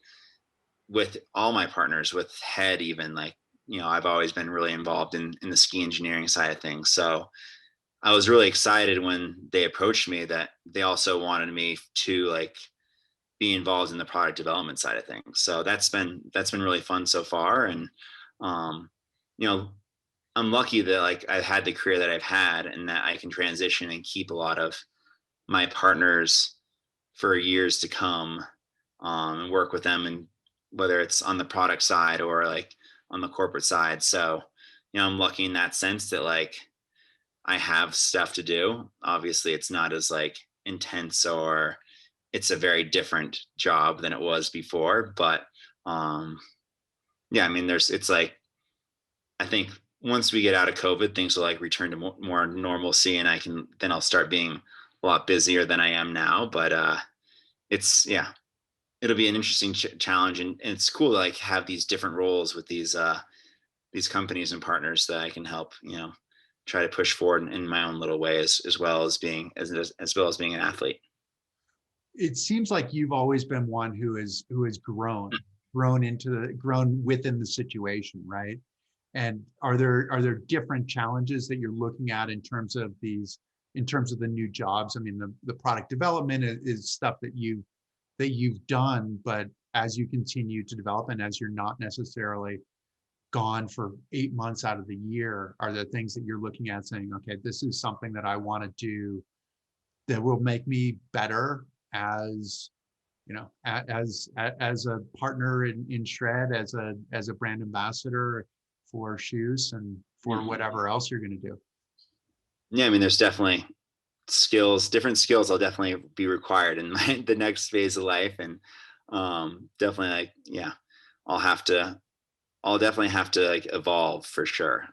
with all my partners, with Head, even like, I've always been really involved in the ski engineering side of things. So I was really excited when they approached me that they also wanted me to like be involved in the product development side of things. So that's been really fun so far. And um, you know, I'm lucky that like I've had the career that I've had and that I can transition and keep a lot of my partners for years to come, and work with them, and whether it's on the product side or like on the corporate side. So, I'm lucky in that sense that like I have stuff to do. Obviously, it's not as like intense, or it's a very different job than it was before. But um, yeah, I mean, it's like I think once we get out of COVID, things will like return to more normalcy, and I'll start being a lot busier than I am now. But it's yeah, it'll be an interesting challenge, and it's cool to like have these different roles with these companies and partners that I can help, try to push forward in my own little way, as well as being as well as being an athlete. It seems like you've always been one who has grown within the situation, right? And are there different challenges that you're looking at in terms of the new jobs? I mean, the product development is stuff that you've done, but as you continue to develop and as you're not necessarily gone for 8 months out of the year, are there things that you're looking at saying, okay, this is something that I want to do that will make me better as as a partner in Shred, as a brand ambassador for shoes and for Mhm. whatever else you're going to do? Yeah, I mean, there's definitely different skills. I'll definitely be required in the next phase of life, and definitely like yeah, I'll have to I'll definitely have to like evolve for sure.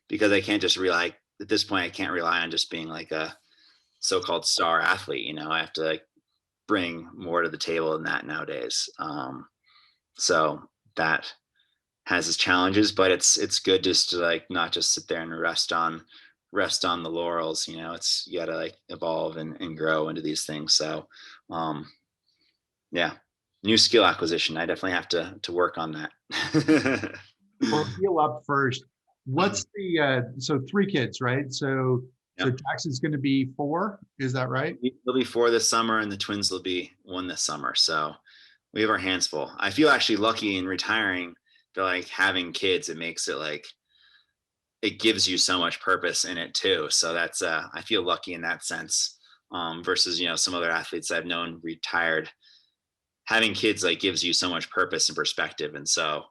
Because I can't just rely at this point. I can't rely on just being like a so-called star athlete. I have to like bring more to the table than that nowadays. So that has its challenges, but it's good just to like not just sit there and rest on the laurels. It's you gotta like evolve and grow into these things. So um, yeah, new skill acquisition. I definitely have to work on that. Well, heal up first. What's the so three kids, right? So Yep. Jackson's going to be 4, is that right? There'll be 4 this summer, and the twins will be 1 this summer. So we have our hands full. I feel actually lucky in retiring to like having kids. It makes it like it gives you so much purpose in it too. So that's I feel lucky in that sense. Versus some other athletes I've known retired, having kids like gives you so much purpose and perspective, and so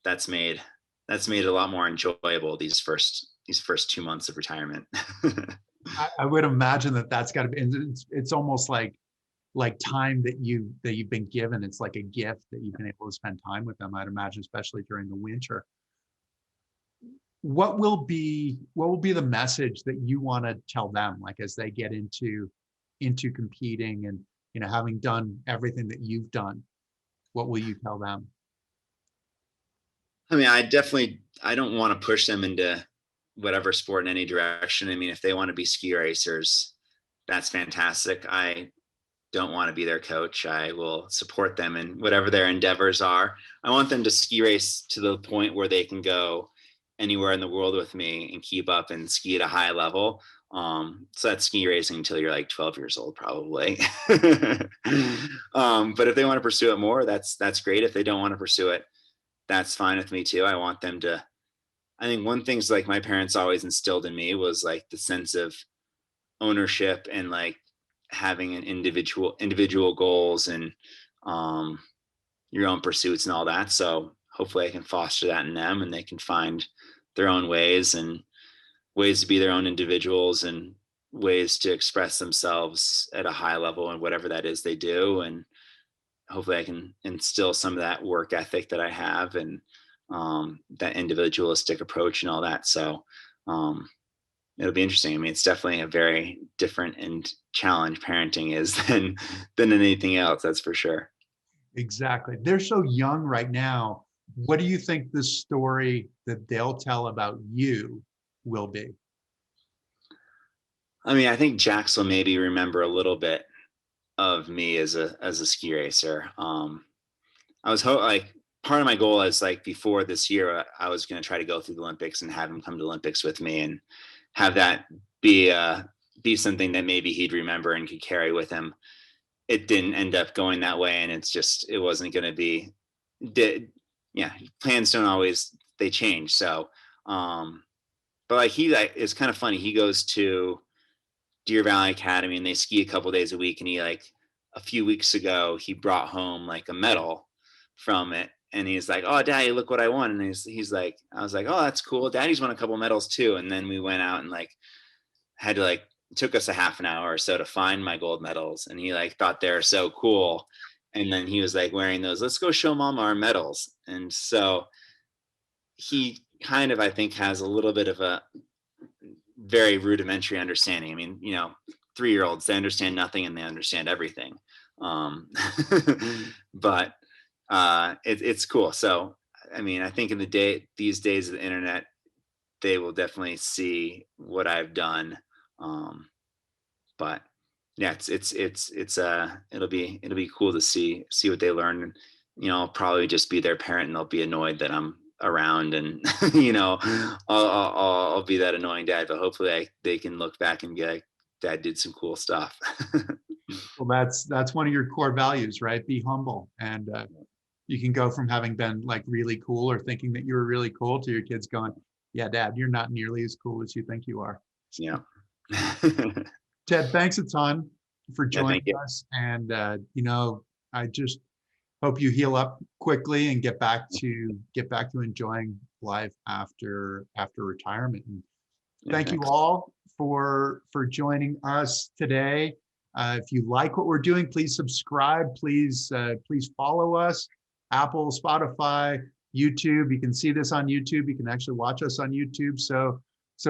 that's made it a lot more enjoyable these first 2 months of retirement. I would imagine that's got to be, and it's almost like time that you've been given. It's like a gift that you've been able to spend time with them. I'd imagine, especially during the winter. What will be the message that you want to tell them, like as they get into competing and having done everything that you've done? What will you tell them? I mean, I don't want to push them into whatever sport in any direction. I mean, if they want to be ski racers, that's fantastic. I don't want to be their coach. I will support them in whatever their endeavors are. I want them to ski race to the point where they can go anywhere in the world with me and keep up and ski at a high level. So that's ski racing until you're like 12 years old, probably. But if they want to pursue it more, that's great. If they don't want to pursue it, that's fine with me too. I want them to, I think one thing's like my parents always instilled in me was like the sense of ownership and like having an individual goals and your own pursuits and all that. So hopefully I can foster that in them and they can find their own ways and ways to be their own individuals and ways to express themselves at a high level and whatever that is they do. And hopefully I can instill some of that work ethic that I have and that individualistic approach and all that. So it'll be interesting. I mean, it's definitely a very different and challenge parenting is than anything else. That's for sure. Exactly. They're so young right now. What do you think the story that they'll tell about you will be? I mean, I think Jax will maybe remember a little bit of me as a ski racer. I was like part of my goal is like before this year, I was going to try to go through the Olympics and have him come to Olympics with me and have that be something that maybe he'd remember and could carry with him. It didn't end up going that way, and it wasn't going to be. Plans don't always, they change. So, but like it's kind of funny. He goes to Deer Valley Academy and they ski a couple days a week, and he like a few weeks ago he brought home like a medal from it. And he's like, "Oh, Daddy, look what I won!" And he's like, "I was like, oh, that's cool. Daddy's won a couple medals too." And then we went out and like had to like it took us a half an hour or so to find my gold medals, and he like thought they're so cool. And then he was like wearing those. Let's go show Mama our medals. And so he kind of, I think, has a little bit of a very rudimentary understanding. I mean, 3-year-olds, they understand nothing and they understand everything. But it's cool. So, I mean, I think these days of the internet, they will definitely see what I've done. But yeah, it'll be cool to see what they learn. And, I'll probably just be their parent and they'll be annoyed that I'm around and, I'll be that annoying dad, but hopefully they can look back and be like, Dad did some cool stuff. Well, that's one of your core values, right? Be humble. And you can go from having been like really cool or thinking that you were really cool to your kids going, "Yeah, Dad, you're not nearly as cool as you think you are." Yeah. Ted, thanks a ton for joining you. us. And, I just hope you heal up quickly and get back to enjoying life after retirement. And thank you all for joining us today. If you like what we're doing, please subscribe. Please follow us. Apple, Spotify, YouTube. You can see this on YouTube. You can actually watch us on YouTube. So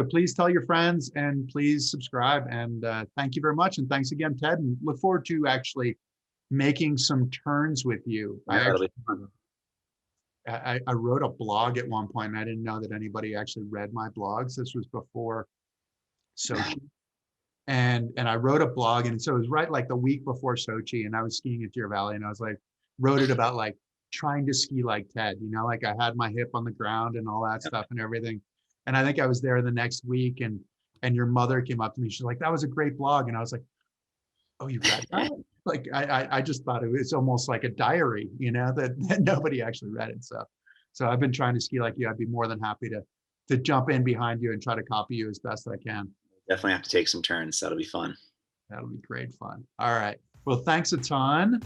please tell your friends and please subscribe. And thank you very much. And thanks again, Ted. And look forward to actually making some turns with you. Yeah, I wrote a blog at one point and I didn't know that anybody actually read my blogs. This was before Sochi. And I wrote a blog, and so it was right like the week before Sochi, and I was skiing at Deer Valley, and I was like, wrote it about like trying to ski like Ted, like I had my hip on the ground and all that stuff and everything. And I think I was there the next week, and your mother came up to me. She's like, "That was a great blog," and I was like, "Oh, you read that?" Like I just thought it was almost like a diary, that nobody actually read it. So I've been trying to ski like you. I'd be more than happy to jump in behind you and try to copy you as best I can. Definitely have to take some turns. That'll be fun. That'll be great fun. All right. Well, thanks a ton.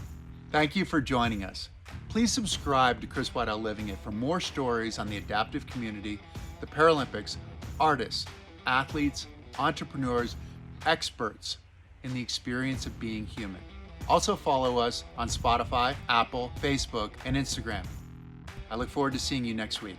Thank you for joining us. Please subscribe to Chris Waddell Living It for more stories on the adaptive community, the Paralympics, artists, athletes, entrepreneurs, experts in the experience of being human. Also follow us on Spotify, Apple, Facebook, and Instagram. I look forward to seeing you next week.